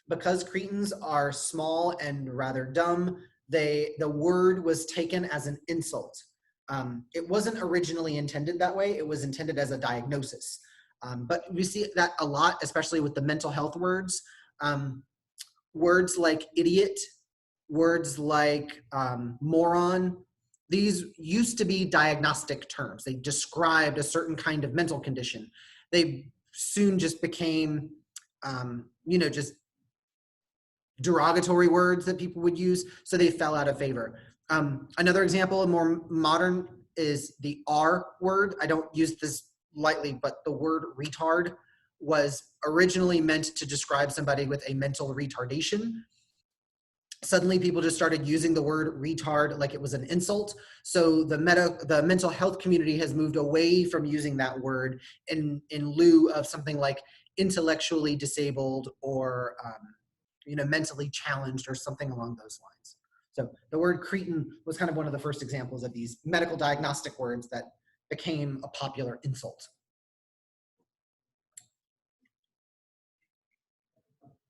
Because cretins are small and rather dumb, the word was taken as an insult. It wasn't originally intended that way. It was intended as a diagnosis. But we see that a lot, especially with the mental health words. Words like idiot, words like moron, these used to be diagnostic terms. They described a certain kind of mental condition. They soon just became, just derogatory words that people would use, so they fell out of favor. Another example, more modern, is the R word. I don't use this lightly, but the word retard was originally meant to describe somebody with a mental retardation. Suddenly people just started using the word retard like it was an insult. So the mental health community has moved away from using that word in lieu of something like intellectually disabled or mentally challenged or something along those lines. So the word cretin was kind of one of the first examples of these medical diagnostic words that became a popular insult.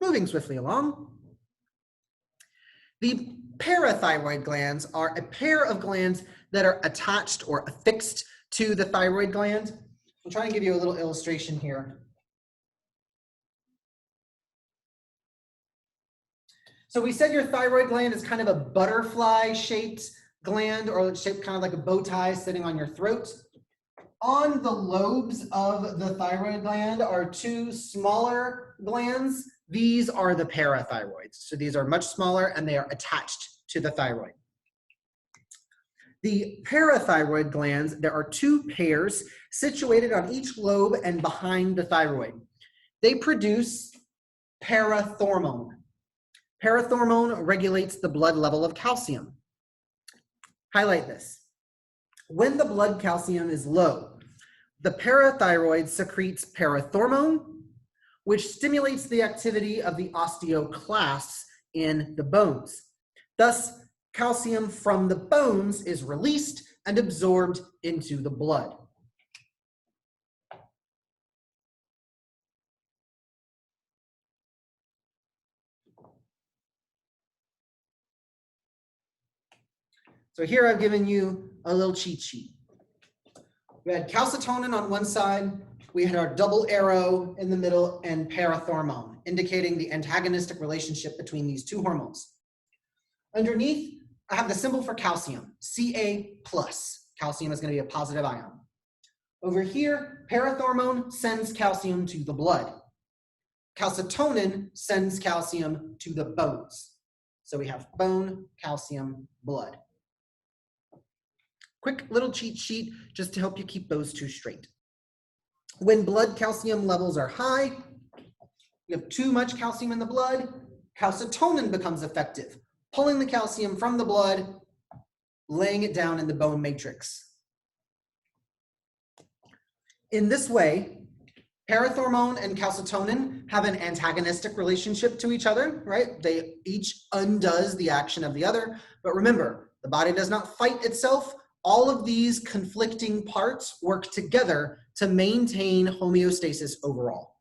Moving swiftly along. The parathyroid glands are a pair of glands that are attached or affixed to the thyroid gland. I'm trying to give you a little illustration here. So we said your thyroid gland is kind of a butterfly-shaped gland, or it's shaped kind of like a bow tie sitting on your throat. On the lobes of the thyroid gland are two smaller glands. These are the parathyroids. So these are much smaller and they are attached to the thyroid. The parathyroid glands, there are two pairs situated on each lobe and behind the thyroid. They produce parathormone. Parathormone regulates the blood level of calcium. Highlight this. When the blood calcium is low, the parathyroid secretes parathormone, which stimulates the activity of the osteoclasts in the bones. Thus, calcium from the bones is released and absorbed into the blood. So here I've given you a little cheat sheet. We had calcitonin on one side, we had our double arrow in the middle, and parathormone, indicating the antagonistic relationship between these two hormones. Underneath, I have the symbol for calcium, Ca+. Calcium is going to be a positive ion. Over here, parathormone sends calcium to the blood. Calcitonin sends calcium to the bones. So we have bone, calcium, blood. Quick little cheat sheet just to help you keep those two straight. When blood calcium levels are high, you have too much calcium in the blood, calcitonin becomes effective, pulling the calcium from the blood, laying it down in the bone matrix. In this way, parathormone and calcitonin have an antagonistic relationship to each other, right? They each undoes the action of the other. But remember, the body does not fight itself. All of these conflicting parts work together to maintain homeostasis overall.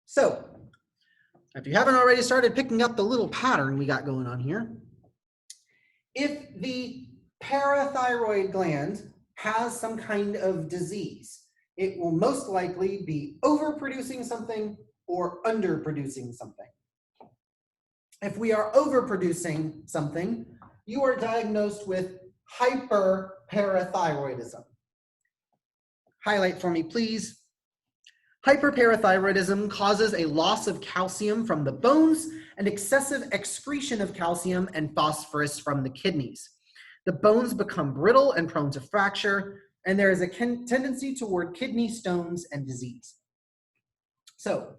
So, if you haven't already started picking up the little pattern we got going on here, if the parathyroid gland has some kind of disease, it will most likely be overproducing something or underproducing something. If we are overproducing something, you are diagnosed with hyperparathyroidism. Highlight for me, please. Hyperparathyroidism causes a loss of calcium from the bones and excessive excretion of calcium and phosphorus from the kidneys. The bones become brittle and prone to fracture, and there is a tendency toward kidney stones and disease. So,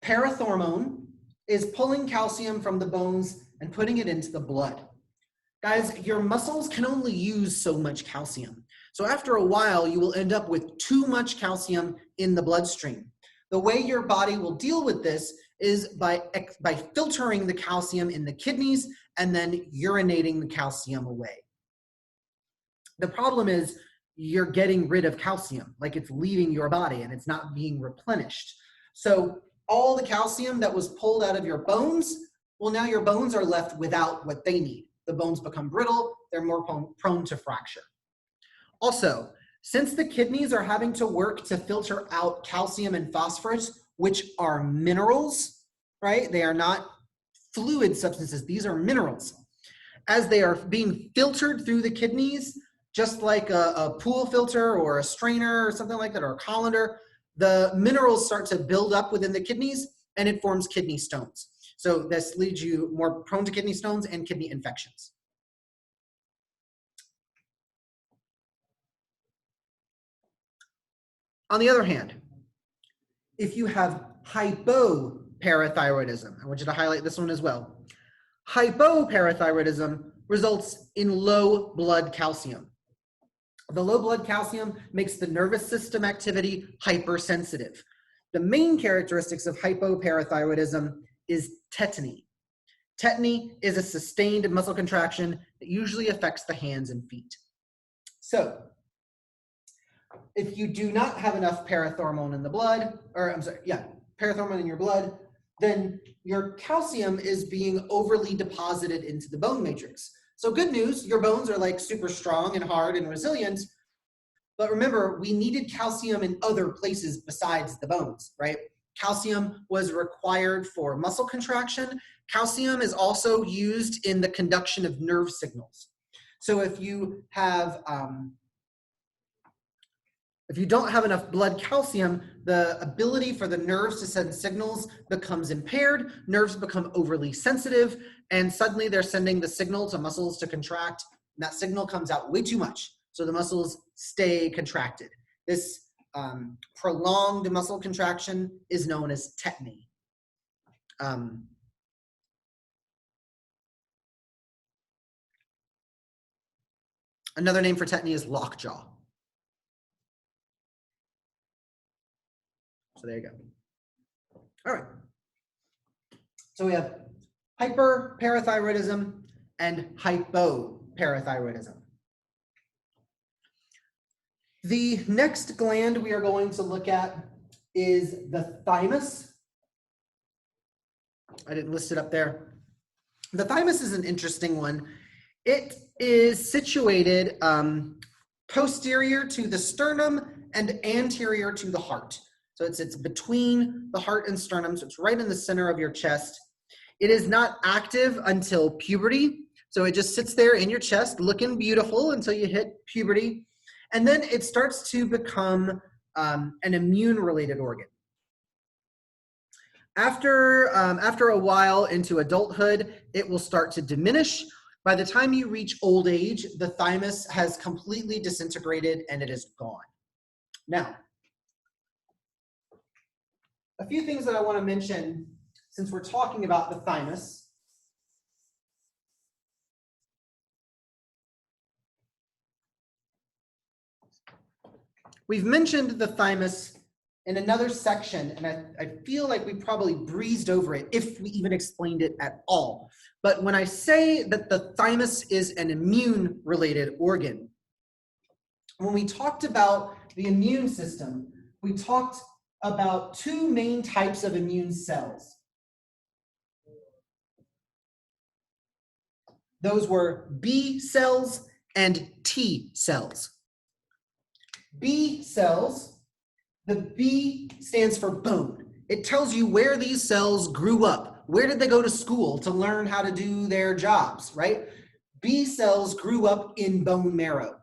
parathormone is pulling calcium from the bones and putting it into the blood. Guys, your muscles can only use so much calcium. So after a while, you will end up with too much calcium in the bloodstream. The way your body will deal with this is by filtering the calcium in the kidneys and then urinating the calcium away. The problem is you're getting rid of calcium, like it's leaving your body and it's not being replenished. So all the calcium that was pulled out of your bones, well, now your bones are left without what they need. The bones become brittle, they're more prone to fracture. Also, since the kidneys are having to work to filter out calcium and phosphorus, which are minerals, right? They are not fluid substances, these are minerals. As they are being filtered through the kidneys, just like a pool filter or a strainer or something like that, or a colander, the minerals start to build up within the kidneys and it forms kidney stones. So this leads you more prone to kidney stones and kidney infections. On the other hand, if you have hypoparathyroidism, I want you to highlight this one as well. Hypoparathyroidism results in low blood calcium. The low blood calcium makes the nervous system activity hypersensitive. The main characteristics of hypoparathyroidism is tetany. Tetany is a sustained muscle contraction that usually affects the hands and feet. So, if you do not have enough parathormone in the blood, parathormone in your blood, then your calcium is being overly deposited into the bone matrix. So good news, your bones are like super strong and hard and resilient, but remember, we needed calcium in other places besides the bones, right? Calcium was required for muscle contraction. Calcium is also used in the conduction of nerve signals. So if you have, if you don't have enough blood calcium, the ability for the nerves to send signals becomes impaired, nerves become overly sensitive, and suddenly they're sending the signal to muscles to contract, and that signal comes out way too much. so the muscles stay contracted. This prolonged muscle contraction is known as tetany. Another name for tetany is lockjaw. So there you go. All right. So we have hyperparathyroidism and hypoparathyroidism. The next gland we are going to look at is the thymus. I didn't list it up there. The thymus is an interesting one. It is situated posterior to the sternum and anterior to the heart. So it's between the heart and sternum, so it's right in the center of your chest. It is not active until puberty, so it just sits there in your chest looking beautiful until you hit puberty. And then it starts to become an immune-related organ. After a while into adulthood, it will start to diminish. By the time you reach old age, the thymus has completely disintegrated and it is gone. Now, a few things that I want to mention since we're talking about the thymus. We've mentioned the thymus in another section, and I feel like we probably breezed over it if we even explained it at all. But when I say that the thymus is an immune-related organ, when we talked about the immune system, we talked about two main types of immune cells. Those were B cells and T cells. B cells, the B stands for bone. It tells you where these cells grew up. Where did they go to school to learn how to do their jobs, right? B cells grew up in bone marrow.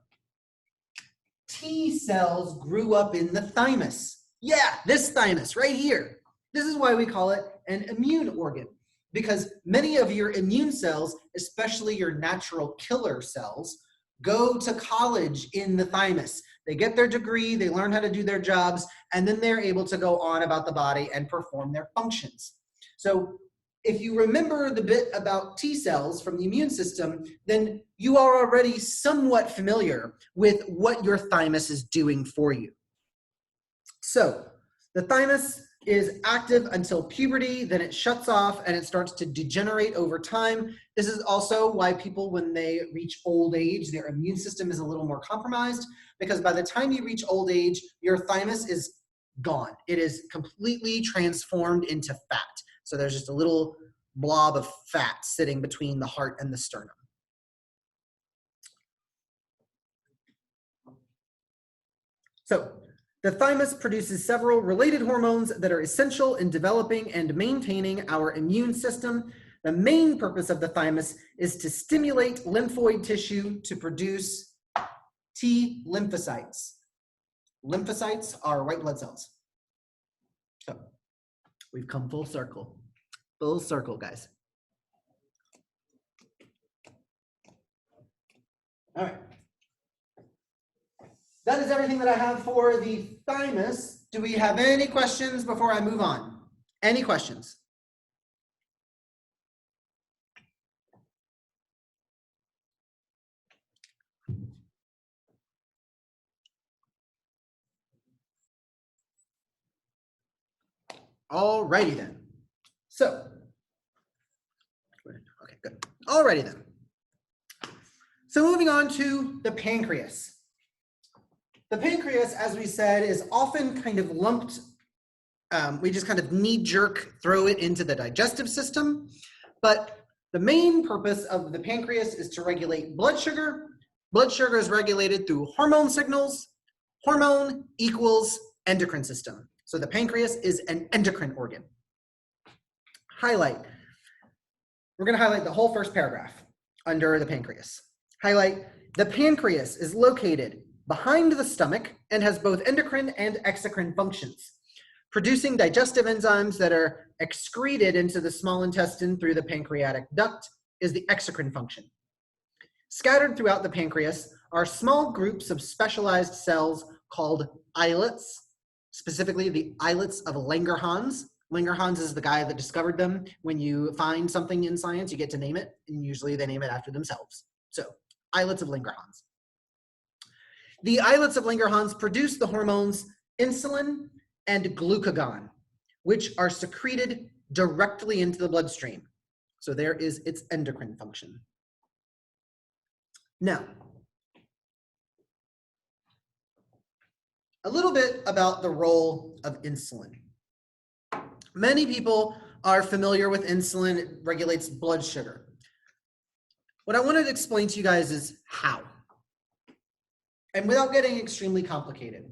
T cells grew up in the thymus. Yeah, this thymus right here. This is why we call it an immune organ, because many of your immune cells, especially your natural killer cells, go to college in the thymus. They get their degree, they learn how to do their jobs, and then they're able to go on about the body and perform their functions. So if you remember the bit about T cells from the immune system, then you are already somewhat familiar with what your thymus is doing for you. So the thymus is active until puberty, then it shuts off and it starts to degenerate over time. This is also why people, when they reach old age, their immune system is a little more compromised, because by the time you reach old age, your thymus is gone. It is completely transformed into fat. So there's just a little blob of fat sitting between the heart and the sternum. So the thymus produces several related hormones that are essential in developing and maintaining our immune system. The main purpose of the thymus is to stimulate lymphoid tissue to produce T lymphocytes. Lymphocytes are white blood cells. So we've come full circle. Full circle, guys. All right. That is everything that I have for the thymus. Do we have any questions before I move on? Any questions? All righty then. So, okay, good. All righty then. So moving on to the pancreas. The pancreas, as we said, is often kind of lumped. We just kind of knee-jerk throw it into the digestive system. But the main purpose of the pancreas is to regulate blood sugar. Blood sugar is regulated through hormone signals. Hormone equals endocrine system. So the pancreas is an endocrine organ. Highlight. We're going to highlight the whole first paragraph under the pancreas. Highlight, the pancreas is located behind the stomach and has both endocrine and exocrine functions, producing digestive enzymes that are excreted into the small intestine through the pancreatic duct is the exocrine function. Scattered throughout the pancreas are small groups of specialized cells called islets, specifically the islets of Langerhans. Langerhans is the guy that discovered them. When you find something in science, you get to name it, and usually they name it after themselves. So, islets of Langerhans. The islets of Langerhans produce the hormones insulin and glucagon, which are secreted directly into the bloodstream. So there is its endocrine function. Now, a little bit about the role of insulin. Many people are familiar with insulin. It regulates blood sugar. What I wanted to explain to you guys is how. And without getting extremely complicated.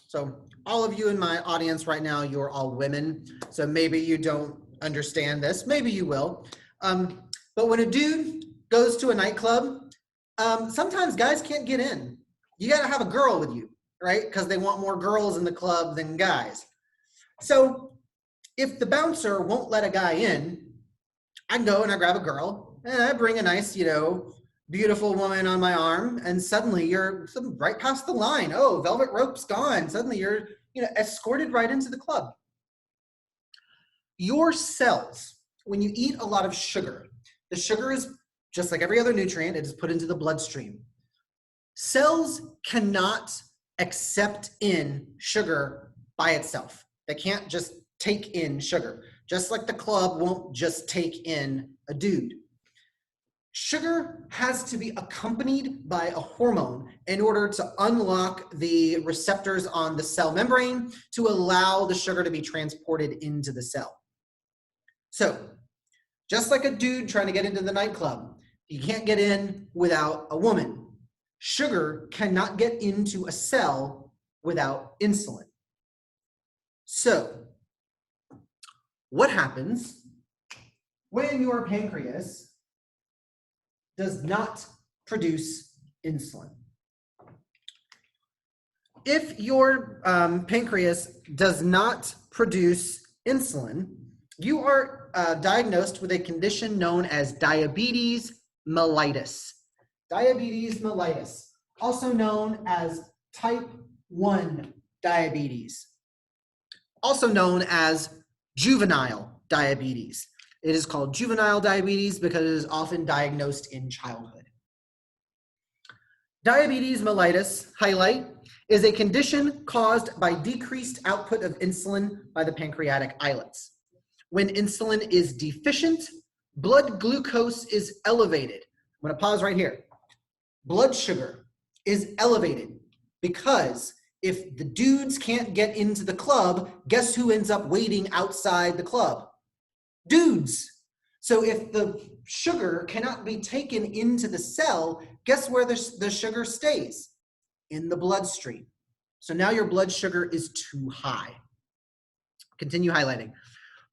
So all of you in my audience right now, you're all women. So maybe you don't understand this. Maybe you will. But when a dude goes to a nightclub, sometimes guys can't get in. You got to have a girl with you, right? Because they want more girls in the club than guys. So if the bouncer won't let a guy in, I go and I grab a girl and I bring a nice, beautiful woman on my arm, and suddenly you're right past the line. Oh, velvet rope's gone. Suddenly you're, escorted right into the club. Your cells, when you eat a lot of sugar, the sugar is just like every other nutrient, it is put into the bloodstream. Cells cannot accept in sugar by itself. They can't just take in sugar, just like the club won't just take in a dude. Sugar has to be accompanied by a hormone in order to unlock the receptors on the cell membrane to allow the sugar to be transported into the cell. So, just like a dude trying to get into the nightclub, you can't get in without a woman. Sugar cannot get into a cell without insulin. So, what happens when your pancreas does not produce insulin? If your pancreas does not produce insulin, you are diagnosed with a condition known as diabetes mellitus. Diabetes mellitus, also known as type 1 diabetes, also known as juvenile diabetes. It is called juvenile diabetes because it is often diagnosed in childhood. Diabetes mellitus, highlight, is a condition caused by decreased output of insulin by the pancreatic islets. When insulin is deficient, blood glucose is elevated. I'm going to pause right here. Blood sugar is elevated because if the dudes can't get into the club, guess who ends up waiting outside the club? Dudes. So if the sugar cannot be taken into the cell, guess where the sugar stays? In the bloodstream. So now your blood sugar is too high. Continue highlighting.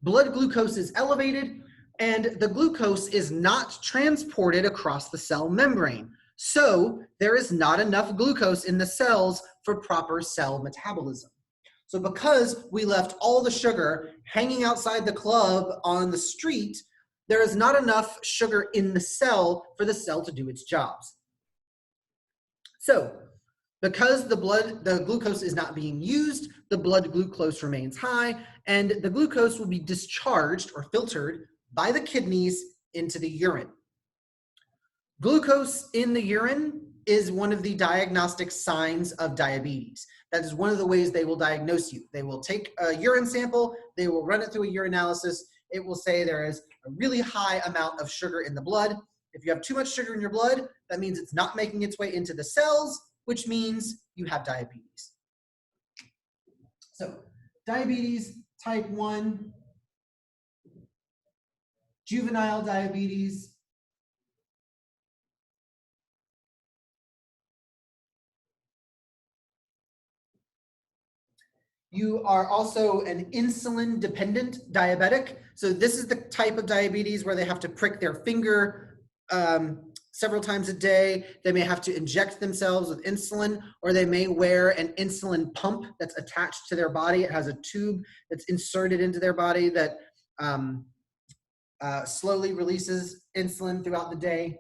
Blood glucose is elevated, and the glucose is not transported across the cell membrane. So there is not enough glucose in the cells for proper cell metabolism. So because we left all the sugar hanging outside the club on the street, there is not enough sugar in the cell for the cell to do its jobs. So because the glucose is not being used, the blood glucose remains high, and the glucose will be discharged or filtered by the kidneys into the urine. Glucose in the urine is one of the diagnostic signs of diabetes. That is one of the ways they will diagnose you. They will take a urine sample, they will run it through a urinalysis. It will say there is a really high amount of sugar in the blood. If you have too much sugar in your blood, that means it's not making its way into the cells, which means you have diabetes. So, diabetes type 1, juvenile diabetes, you are also an insulin-dependent diabetic. So this is the type of diabetes where they have to prick their finger several times a day. They may have to inject themselves with insulin, or they may wear an insulin pump that's attached to their body. It has a tube that's inserted into their body that slowly releases insulin throughout the day.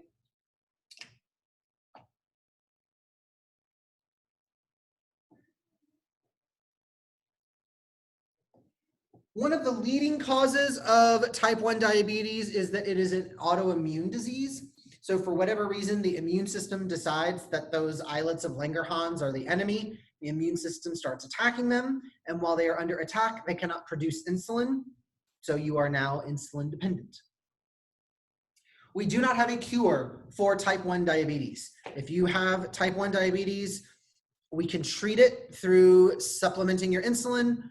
One of the leading causes of type 1 diabetes is that it is an autoimmune disease. So for whatever reason, the immune system decides that those islets of Langerhans are the enemy. The immune system starts attacking them. And while they are under attack, they cannot produce insulin. So you are now insulin dependent. We do not have a cure for type 1 diabetes. If you have type 1 diabetes, we can treat it through supplementing your insulin,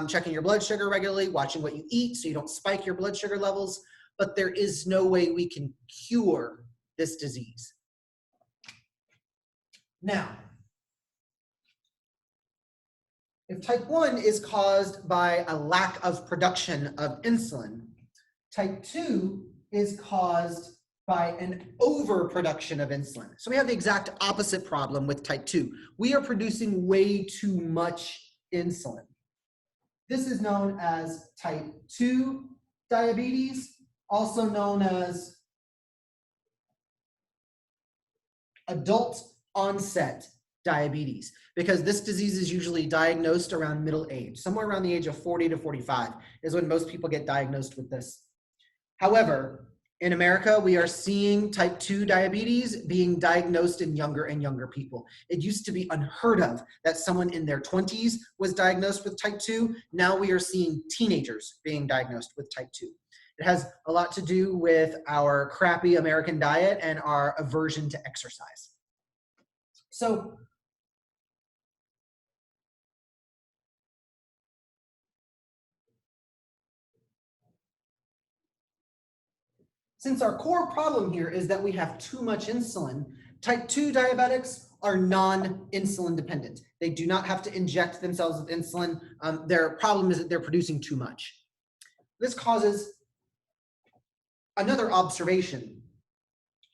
checking your blood sugar regularly, watching what you eat so you don't spike your blood sugar levels, but there is no way we can cure this disease. Now, if type 1 is caused by a lack of production of insulin, type 2 is caused by an overproduction of insulin. So we have the exact opposite problem with type 2. We are producing way too much insulin. This is known as type 2 diabetes, also known as adult onset diabetes, because this disease is usually diagnosed around middle age. Somewhere around the age of 40 to 45 is when most people get diagnosed with this. However, in America, we are seeing type 2 diabetes being diagnosed in younger and younger people. It used to be unheard of that someone in their 20s was diagnosed with type 2. Now we are seeing teenagers being diagnosed with type 2. It has a lot to do with our crappy American diet and our aversion to exercise. So, since our core problem here is that we have too much insulin, type 2 diabetics are non-insulin dependent. They do not have to inject themselves with insulin. Their problem is that they're producing too much. This causes another observation.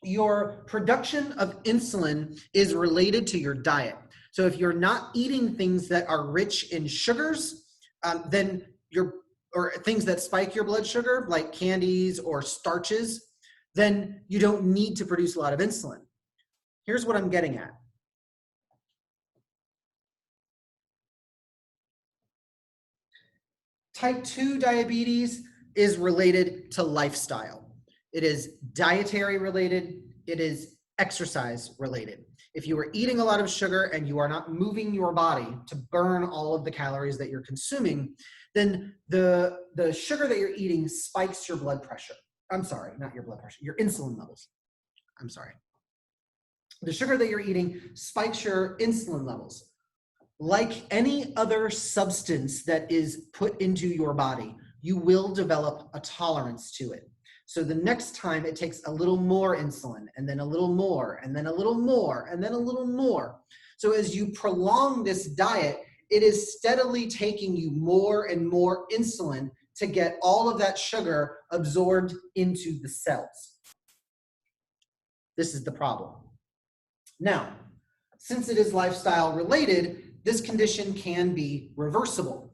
Your production of insulin is related to your diet. So if you're not eating things that are rich in sugars, or things that spike your blood sugar, like candies or starches, then you don't need to produce a lot of insulin. Here's what I'm getting at. Type 2 diabetes is related to lifestyle. It is dietary related, it is exercise related. If you are eating a lot of sugar and you are not moving your body to burn all of the calories that you're consuming, then the sugar that you're eating spikes your blood pressure. I'm sorry, not your blood pressure, your insulin levels. I'm sorry. The sugar that you're eating spikes your insulin levels. Like any other substance that is put into your body, you will develop a tolerance to it. So the next time it takes a little more insulin, and then a little more, and then a little more, and then a little more. So as you prolong this diet, it is steadily taking you more and more insulin to get all of that sugar absorbed into the cells. This is the problem. Now, since it is lifestyle related, this condition can be reversible.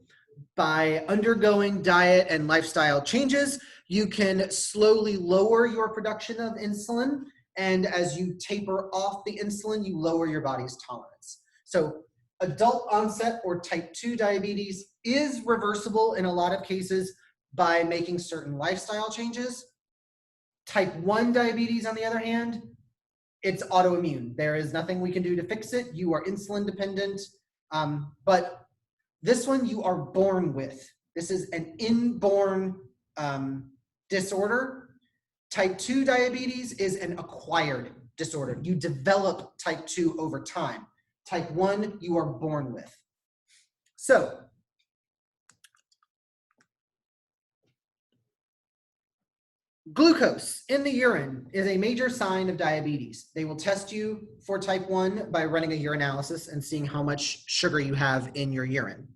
By undergoing diet and lifestyle changes, you can slowly lower your production of insulin, and as you taper off the insulin, you lower your body's tolerance. So adult onset or type 2 diabetes is reversible in a lot of cases by making certain lifestyle changes. Type 1 diabetes, on the other hand, it's autoimmune. There is nothing we can do to fix it. You are insulin dependent, but this one you are born with. This is an inborn disorder. Type 2 diabetes is an acquired disorder. You develop type 2 over time. Type 1, you are born with. So, glucose in the urine is a major sign of diabetes. They will test you for type 1 by running a urinalysis and seeing how much sugar you have in your urine.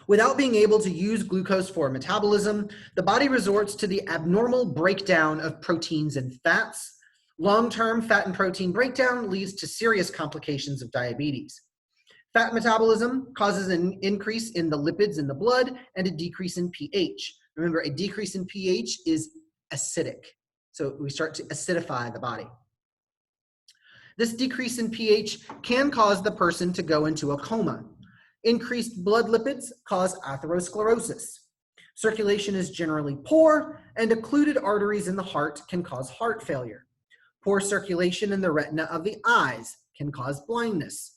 Without being able to use glucose for metabolism, the body resorts to the abnormal breakdown of proteins and fats. Long-term fat and protein breakdown leads to serious complications of diabetes. Fat metabolism causes an increase in the lipids in the blood and a decrease in pH. Remember, a decrease in pH is acidic. So we start to acidify the body. This decrease in pH can cause the person to go into a coma. Increased blood lipids cause atherosclerosis. Circulation is generally poor, and occluded arteries in the heart can cause heart failure. Poor circulation in the retina of the eyes can cause blindness.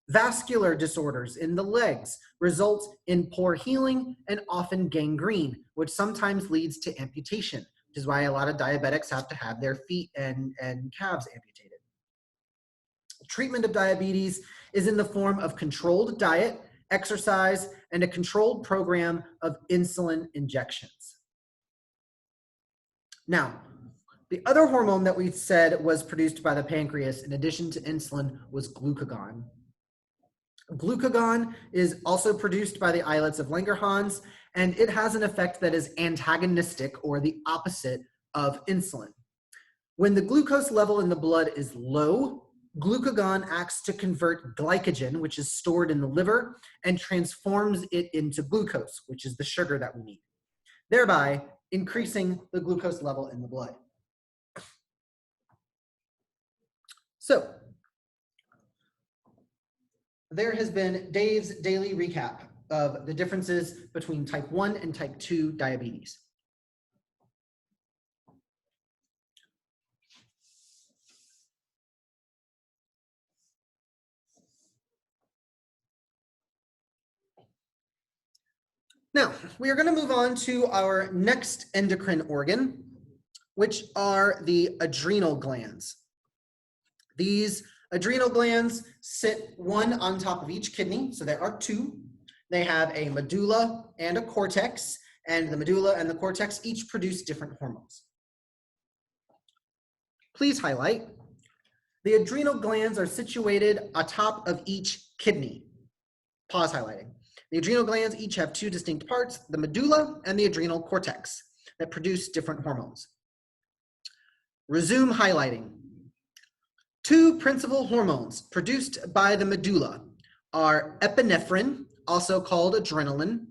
Vascular disorders in the legs result in poor healing and often gangrene, which sometimes leads to amputation, which is why a lot of diabetics have to have their feet and calves amputated. Treatment of diabetes is in the form of controlled diet, exercise, and a controlled program of insulin injections. Now, the other hormone that we said was produced by the pancreas in addition to insulin was glucagon. Glucagon is also produced by the islets of Langerhans, and it has an effect that is antagonistic, or the opposite of insulin. When the glucose level in the blood is low, glucagon acts to convert glycogen, which is stored in the liver, and transforms it into glucose, which is the sugar that we need, thereby increasing the glucose level in the blood. So, there has been Dave's daily recap of the differences between type 1 and type 2 diabetes. Now, we are going to move on to our next endocrine organ, which are the adrenal glands. These adrenal glands sit one on top of each kidney, so there are two. They have a medulla and a cortex, and the medulla and the cortex each produce different hormones. Please highlight, the adrenal glands are situated atop of each kidney. Pause highlighting. The adrenal glands each have two distinct parts, the medulla and the adrenal cortex, that produce different hormones. Resume highlighting. Two principal hormones produced by the medulla are epinephrine, also called adrenaline,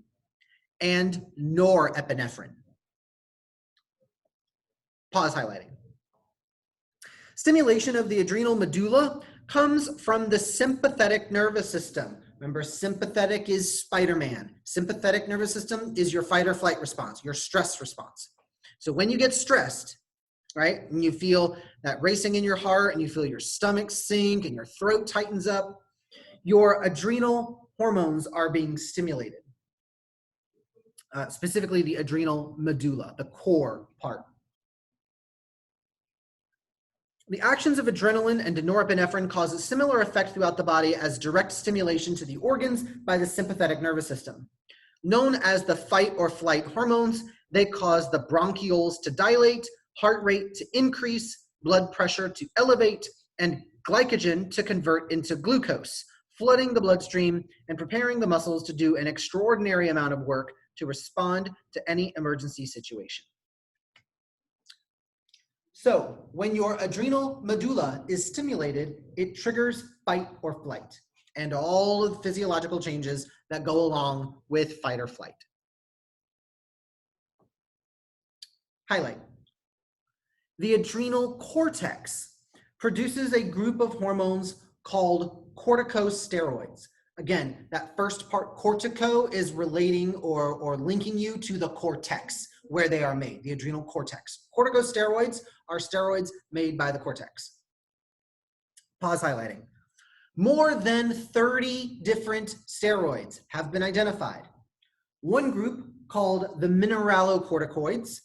and norepinephrine. Pause highlighting. Stimulation of the adrenal medulla comes from the sympathetic nervous system. Remember, sympathetic is Spider-Man. Sympathetic nervous system is your fight or flight response, your stress response. So when you get stressed, right, and you feel that racing in your heart and you feel your stomach sink and your throat tightens up, your adrenal hormones are being stimulated. Specifically the adrenal medulla, the core part. The actions of adrenaline and norepinephrine cause a similar effect throughout the body as direct stimulation to the organs by the sympathetic nervous system. Known as the fight or flight hormones, they cause the bronchioles to dilate, heart rate to increase, blood pressure to elevate, and glycogen to convert into glucose, flooding the bloodstream and preparing the muscles to do an extraordinary amount of work to respond to any emergency situation. So when your adrenal medulla is stimulated, it triggers fight or flight and all of the physiological changes that go along with fight or flight. Highlight. The adrenal cortex produces a group of hormones called corticosteroids. Again, that first part, cortico, is relating or linking you to the cortex, where they are made, the adrenal cortex. Corticosteroids are steroids made by the cortex. Pause highlighting. More than 30 different steroids have been identified. One group, called the mineralocorticoids,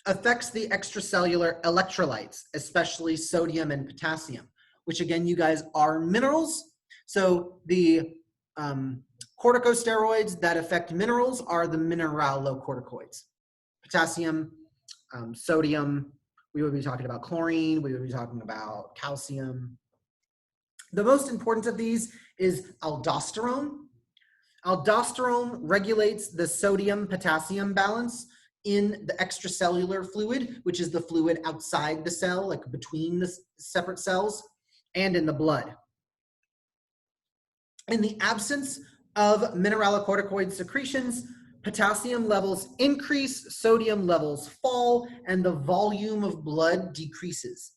affects the extracellular electrolytes, especially sodium and potassium, which again, you guys, are minerals. So the corticosteroids that affect minerals are the mineralocorticoids. Potassium, sodium, we would be talking about chlorine, we would be talking about calcium. The most important of these is aldosterone. Aldosterone regulates the sodium-potassium balance in the extracellular fluid, which is the fluid outside the cell, like between the separate cells, and in the blood. In the absence of mineralocorticoid secretions, potassium levels increase, sodium levels fall, and the volume of blood decreases.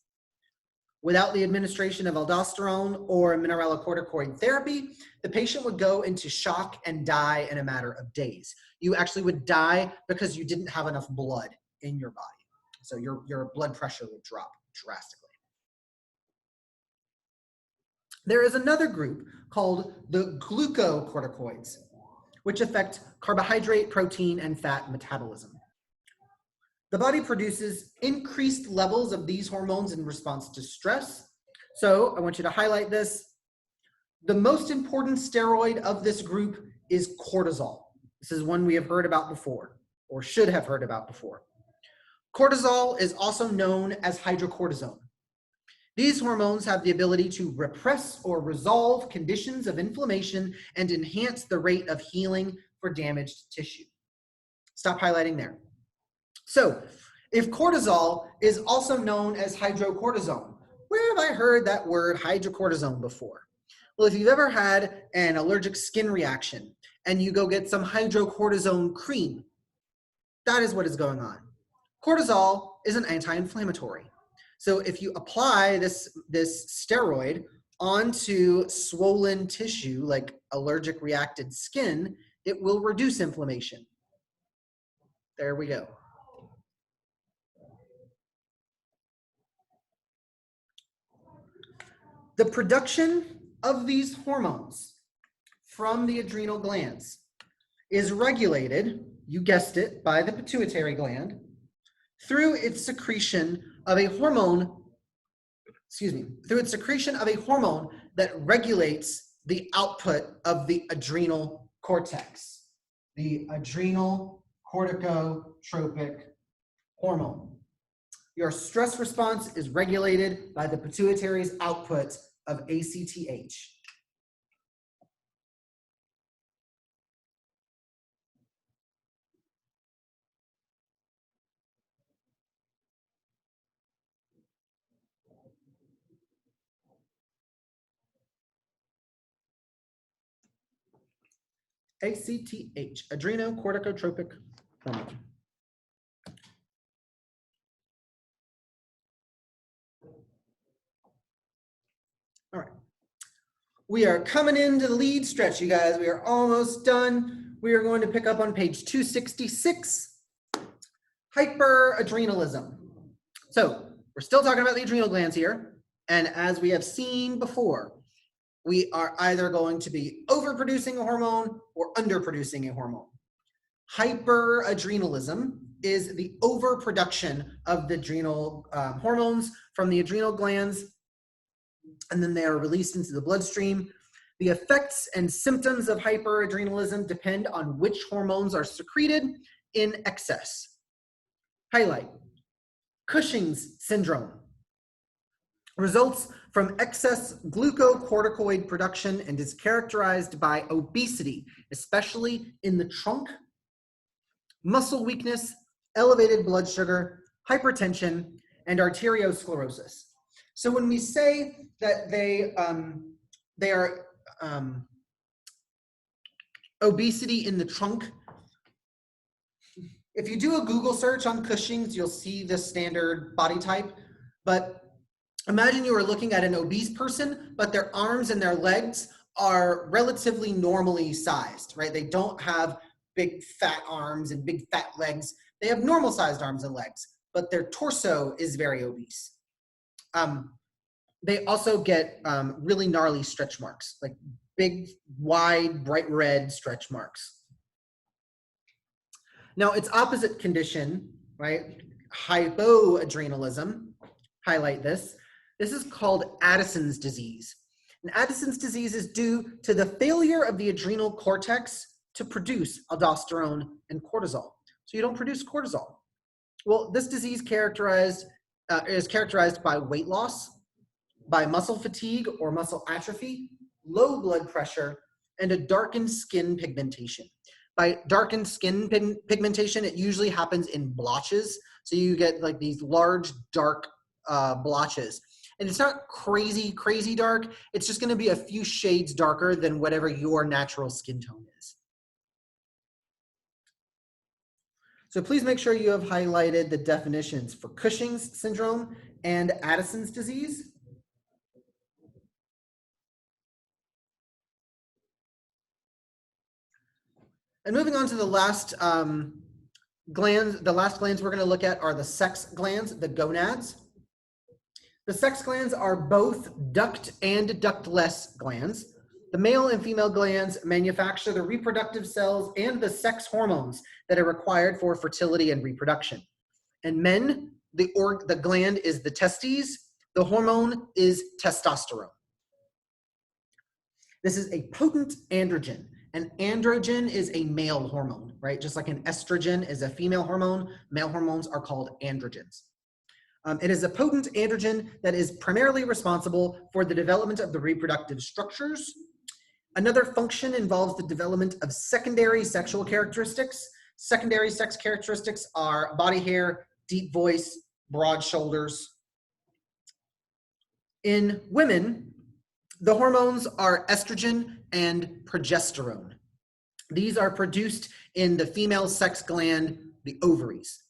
Without the administration of aldosterone or mineralocorticoid therapy, the patient would go into shock and die in a matter of days. You actually would die because you didn't have enough blood in your body. So your blood pressure would drop drastically. There is another group called the glucocorticoids, which affect carbohydrate, protein, and fat metabolism. The body produces increased levels of these hormones in response to stress. So I want you to highlight this. The most important steroid of this group is cortisol. This is one we have heard about before, or should have heard about before. Cortisol is also known as hydrocortisone. These hormones have the ability to repress or resolve conditions of inflammation and enhance the rate of healing for damaged tissue. Stop highlighting there. So, if cortisol is also known as hydrocortisone, where have I heard that word hydrocortisone before? Well, if you've ever had an allergic skin reaction and you go get some hydrocortisone cream, that is what is going on. Cortisol is an anti-inflammatory. So if you apply this steroid onto swollen tissue like allergic reacted skin, it will reduce inflammation. There we go. The production of these hormones from the adrenal glands is regulated, you guessed it, by the pituitary gland through its secretion of a hormone, that regulates the output of the adrenal cortex, the adrenal corticotropic hormone. Your stress response is regulated by the pituitary's output of ACTH. ACTH, adrenocorticotropic hormone. All right. We are coming into the lead stretch, you guys. We are almost done. We are going to pick up on page 266, hyperadrenalism. So we're still talking about the adrenal glands here. And as we have seen before, we are either going to be overproducing a hormone or underproducing a hormone. Hyperadrenalism is the overproduction of the adrenal hormones from the adrenal glands, and then they are released into the bloodstream. The effects and symptoms of hyperadrenalism depend on which hormones are secreted in excess. Highlight: Cushing's syndrome results from excess glucocorticoid production and is characterized by obesity, especially in the trunk, muscle weakness, elevated blood sugar, hypertension, and arteriosclerosis. So when we say that they are obesity in the trunk, if you do a Google search on Cushing's, you'll see the standard body type, but imagine you are looking at an obese person, but their arms and their legs are relatively normally sized, right? They don't have big fat arms and big fat legs. They have normal sized arms and legs, but their torso is very obese. They also get really gnarly stretch marks, like big, wide, bright red stretch marks. Now, its opposite condition, right, hypoadrenalism, highlight this. This is called Addison's disease. And Addison's disease is due to the failure of the adrenal cortex to produce aldosterone and cortisol. So you don't produce cortisol. Well, this disease is characterized by weight loss, by muscle fatigue or muscle atrophy, low blood pressure, and a darkened skin pigmentation. By darkened skin pigmentation, it usually happens in blotches. So you get like these large, dark blotches. And it's not crazy, crazy dark. It's just going to be a few shades darker than whatever your natural skin tone is. So please make sure you have highlighted the definitions for Cushing's syndrome and Addison's disease. And moving on to the last glands we're going to look at are the sex glands, the gonads. The sex glands are both duct and ductless glands. The male and female glands manufacture the reproductive cells and the sex hormones that are required for fertility and reproduction. In men, the gland is the testes. The hormone is testosterone. This is a potent androgen. An androgen is a male hormone, right? Just like an estrogen is a female hormone, male hormones are called androgens. It is a potent androgen that is primarily responsible for the development of the reproductive structures. Another function involves the development of secondary sexual characteristics. Secondary sex characteristics are body hair, deep voice, broad shoulders. In women, the hormones are estrogen and progesterone. These are produced in the female sex gland, the ovaries.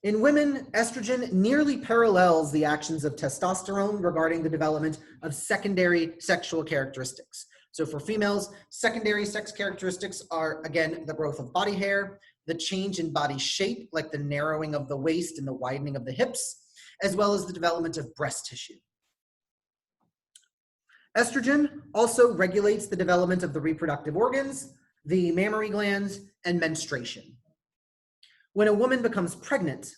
In women, estrogen nearly parallels the actions of testosterone regarding the development of secondary sexual characteristics. So for females, secondary sex characteristics are, again, the growth of body hair, the change in body shape, like the narrowing of the waist and the widening of the hips, as well as the development of breast tissue. Estrogen also regulates the development of the reproductive organs, the mammary glands, and menstruation. When a woman becomes pregnant,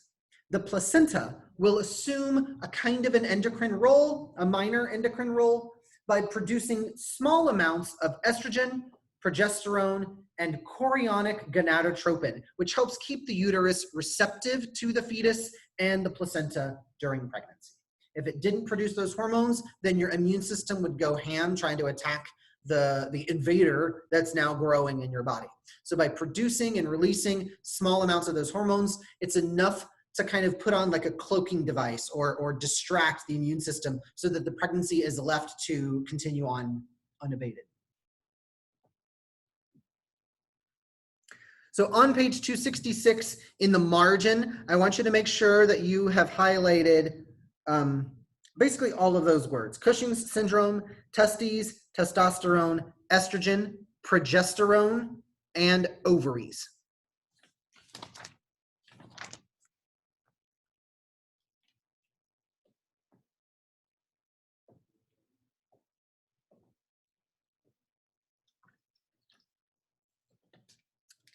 the placenta will assume a kind of an endocrine role, a minor endocrine role, by producing small amounts of estrogen, progesterone, and chorionic gonadotropin, which helps keep the uterus receptive to the fetus and the placenta during pregnancy. If it didn't produce those hormones, then your immune system would go ham trying to attack the invader that's now growing in your body. So by producing and releasing small amounts of those hormones, it's enough to kind of put on like a cloaking device or distract the immune system so that the pregnancy is left to continue on unabated. So on page 266 in the margin, I want you to make sure that you have highlighted basically all of those words: Cushing's syndrome, testes, testosterone, estrogen, progesterone, and ovaries.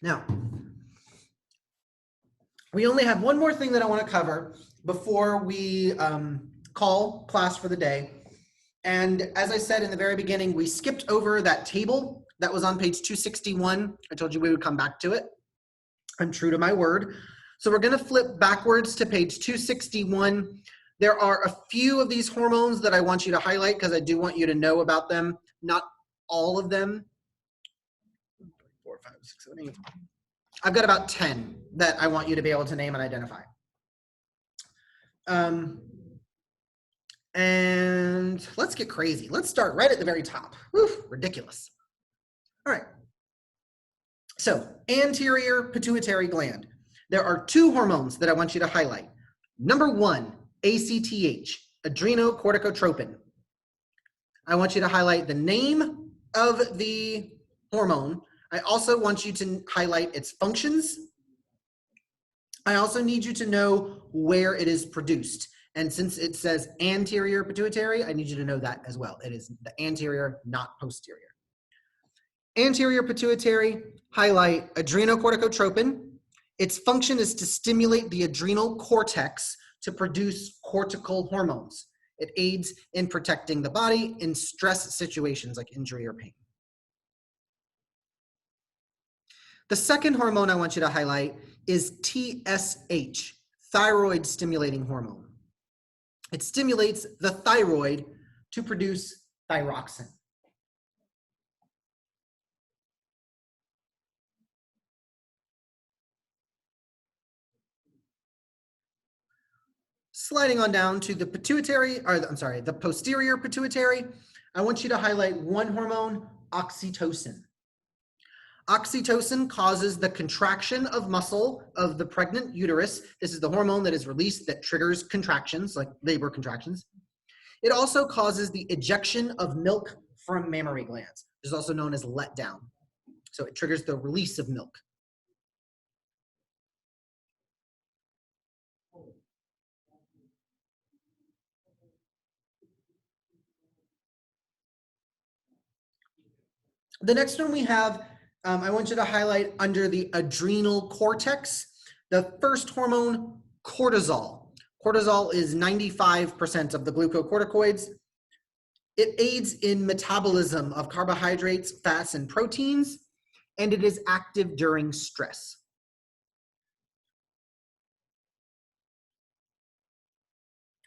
Now, we only have one more thing that I want to cover before we call class for the day. And as I said in the very beginning, we skipped over that table that was on page 261. I told you we would come back to it. I'm true to my word. So we're going to flip backwards to page 261. There are a few of these hormones that I want you to highlight because I do want you to know about them. Not all of them. 4, 5, 6, 7, 8. I've got about 10 that I want you to be able to name and identify. And let's get crazy. Let's start right at the very top. Whew, ridiculous. All right. So, anterior pituitary gland. There are 2 hormones that I want you to highlight. Number 1, ACTH, adrenocorticotropin. I want you to highlight the name of the hormone. I also want you to highlight its functions. I also need you to know where it is produced. And since it says anterior pituitary, I need you to know that as well. It is the anterior, not posterior. Anterior pituitary, highlight adrenocorticotropin. Its function is to stimulate the adrenal cortex to produce cortical hormones. It aids in protecting the body in stress situations like injury or pain. The second hormone I want you to highlight is TSH, thyroid stimulating hormone. It stimulates the thyroid to produce thyroxine. Sliding on down to the pituitary, or the posterior pituitary, I want you to highlight one hormone, oxytocin. Oxytocin causes the contraction of muscle of the pregnant uterus. This is the hormone that is released that triggers contractions, like labor contractions. It also causes the ejection of milk from mammary glands. This is also known as letdown. So it triggers the release of milk. The next one we have, I want you to highlight under the adrenal cortex, the first hormone, cortisol. Cortisol is 95% of the glucocorticoids. It aids in metabolism of carbohydrates, fats, and proteins, and it is active during stress.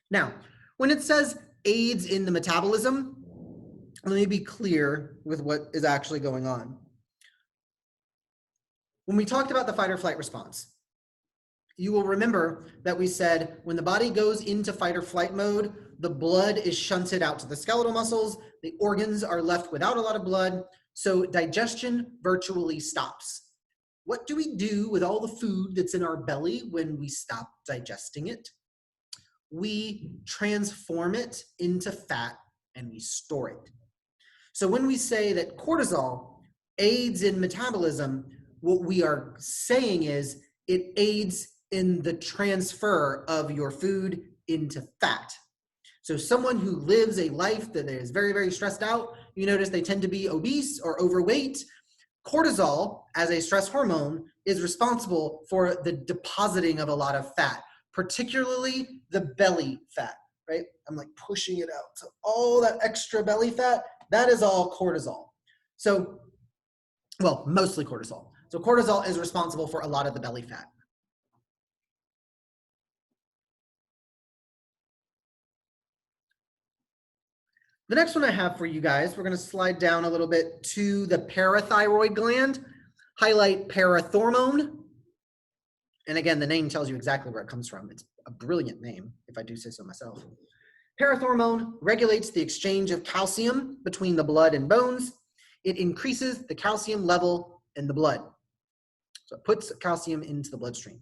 Now, when it says aids in the metabolism, let me be clear with what is actually going on. When we talked about the fight or flight response, you will remember that we said when the body goes into fight or flight mode, the blood is shunted out to the skeletal muscles, the organs are left without a lot of blood, so digestion virtually stops. What do we do with all the food that's in our belly when we stop digesting it? We transform it into fat and we store it. So when we say that cortisol aids in metabolism, what we are saying is it aids in the transfer of your food into fat. So someone who lives a life that is very, very stressed out, you notice they tend to be obese or overweight. Cortisol, as a stress hormone, is responsible for the depositing of a lot of fat, particularly the belly fat, right? I'm like pushing it out. So all that extra belly fat, that is all cortisol. So, well, mostly cortisol. So cortisol is responsible for a lot of the belly fat. The next one I have for you guys, we're going to slide down a little bit to the parathyroid gland, highlight parathormone. And again, the name tells you exactly where it comes from. It's a brilliant name, if I do say so myself. Parathormone regulates the exchange of calcium between the blood and bones. It increases the calcium level in the blood. So it puts calcium into the bloodstream.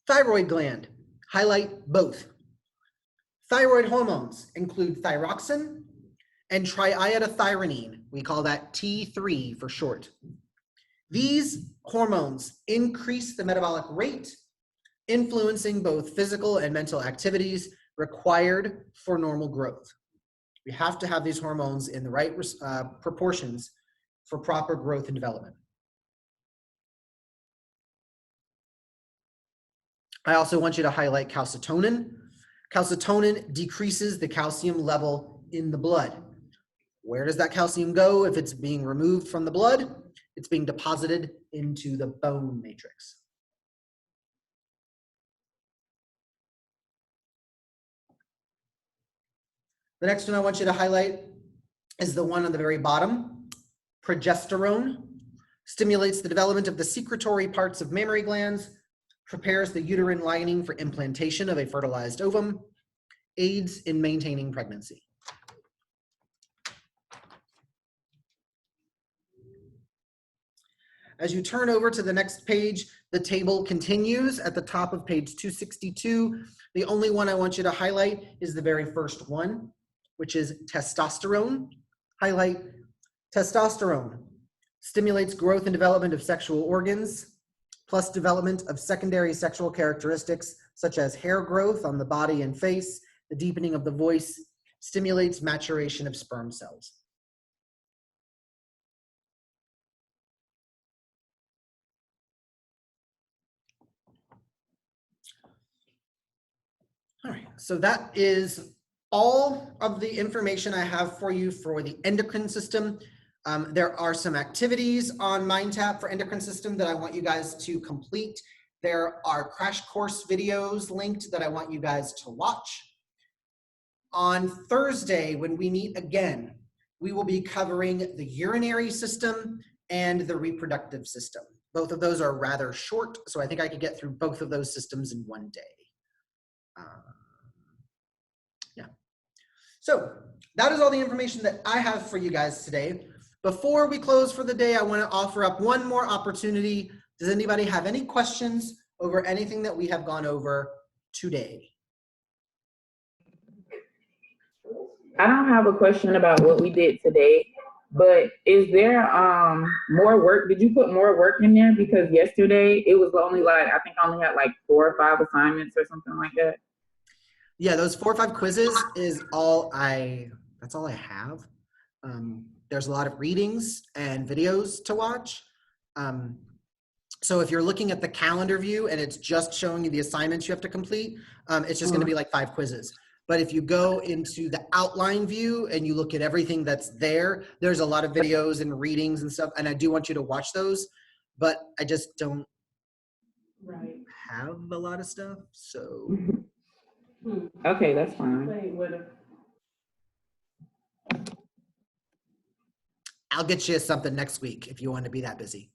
Thyroid gland, highlight both. Thyroid hormones include thyroxine and triiodothyronine. We call that T3 for short. These hormones increase the metabolic rate, influencing both physical and mental activities required for normal growth. We have to have these hormones in the right proportions for proper growth and development. I also want you to highlight calcitonin. Calcitonin decreases the calcium level in the blood. Where does that calcium go if it's being removed from the blood? It's being deposited into the bone matrix. The next one I want you to highlight is the one on the very bottom. Progesterone stimulates the development of the secretory parts of mammary glands, prepares the uterine lining for implantation of a fertilized ovum, aids in maintaining pregnancy. As you turn over to the next page, the table continues at the top of page 262. The only one I want you to highlight is the very first one, which is testosterone. Highlight testosterone. Stimulates growth and development of sexual organs, plus development of secondary sexual characteristics such as hair growth on the body and face, the deepening of the voice, stimulates maturation of sperm cells. All right, so that is all of the information I have for you for the endocrine system. There are some activities on MindTap for endocrine system that I want you guys to complete. There are crash course videos linked that I want you guys to watch. On Thursday, when we meet again, we will be covering the urinary system and the reproductive system. Both of those are rather short, so I think I could get through both of those systems in one day. Yeah. So that is all the information that I have for you guys today. Before we close for the day, I want to offer up one more opportunity. Does anybody have any questions over anything that we have gone over today?
I don't have a question about what we did today, but is there more work? Did you put more work in there? Because yesterday it was only like, I think I only had like 4 or 5 assignments or something like that.
Yeah, those 4 or 5 quizzes is that's all I have. There's a lot of readings and videos to watch. So if you're looking at the calendar view and it's just showing you the assignments you have to complete, it's just gonna be like 5 quizzes. But if you go into the outline view and you look at everything that's there, there's a lot of videos and readings and stuff, and I do want you to watch those, but I just don't have a lot of stuff, so.
Okay, that's fine.
I'll get you something next week if you want to be that busy.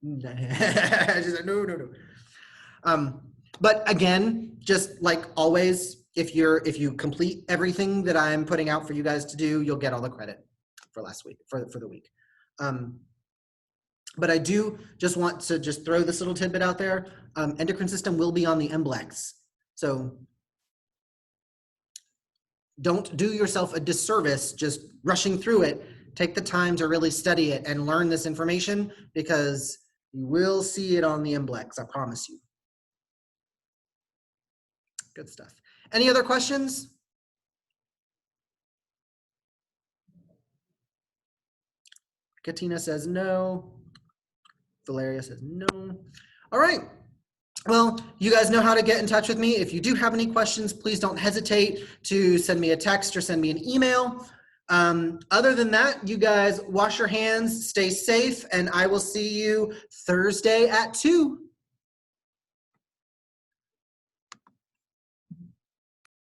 She's like, no. But again, just like always, if you complete everything that I'm putting out for you guys to do, you'll get all the credit for last week, for the week. But I do just want to just throw this little tidbit out there. Endocrine system will be on the MBLEX. So don't do yourself a disservice just rushing through it. Take the time to really study it and learn this information, because you will see it on the MBLEX, I promise you. Good stuff. Any other questions? Katina says no. Valeria says no. All right. Well, you guys know how to get in touch with me. If you do have any questions, please don't hesitate to send me a text or send me an email. Other than that, you guys wash your hands, stay safe, and I will see you Thursday at 2.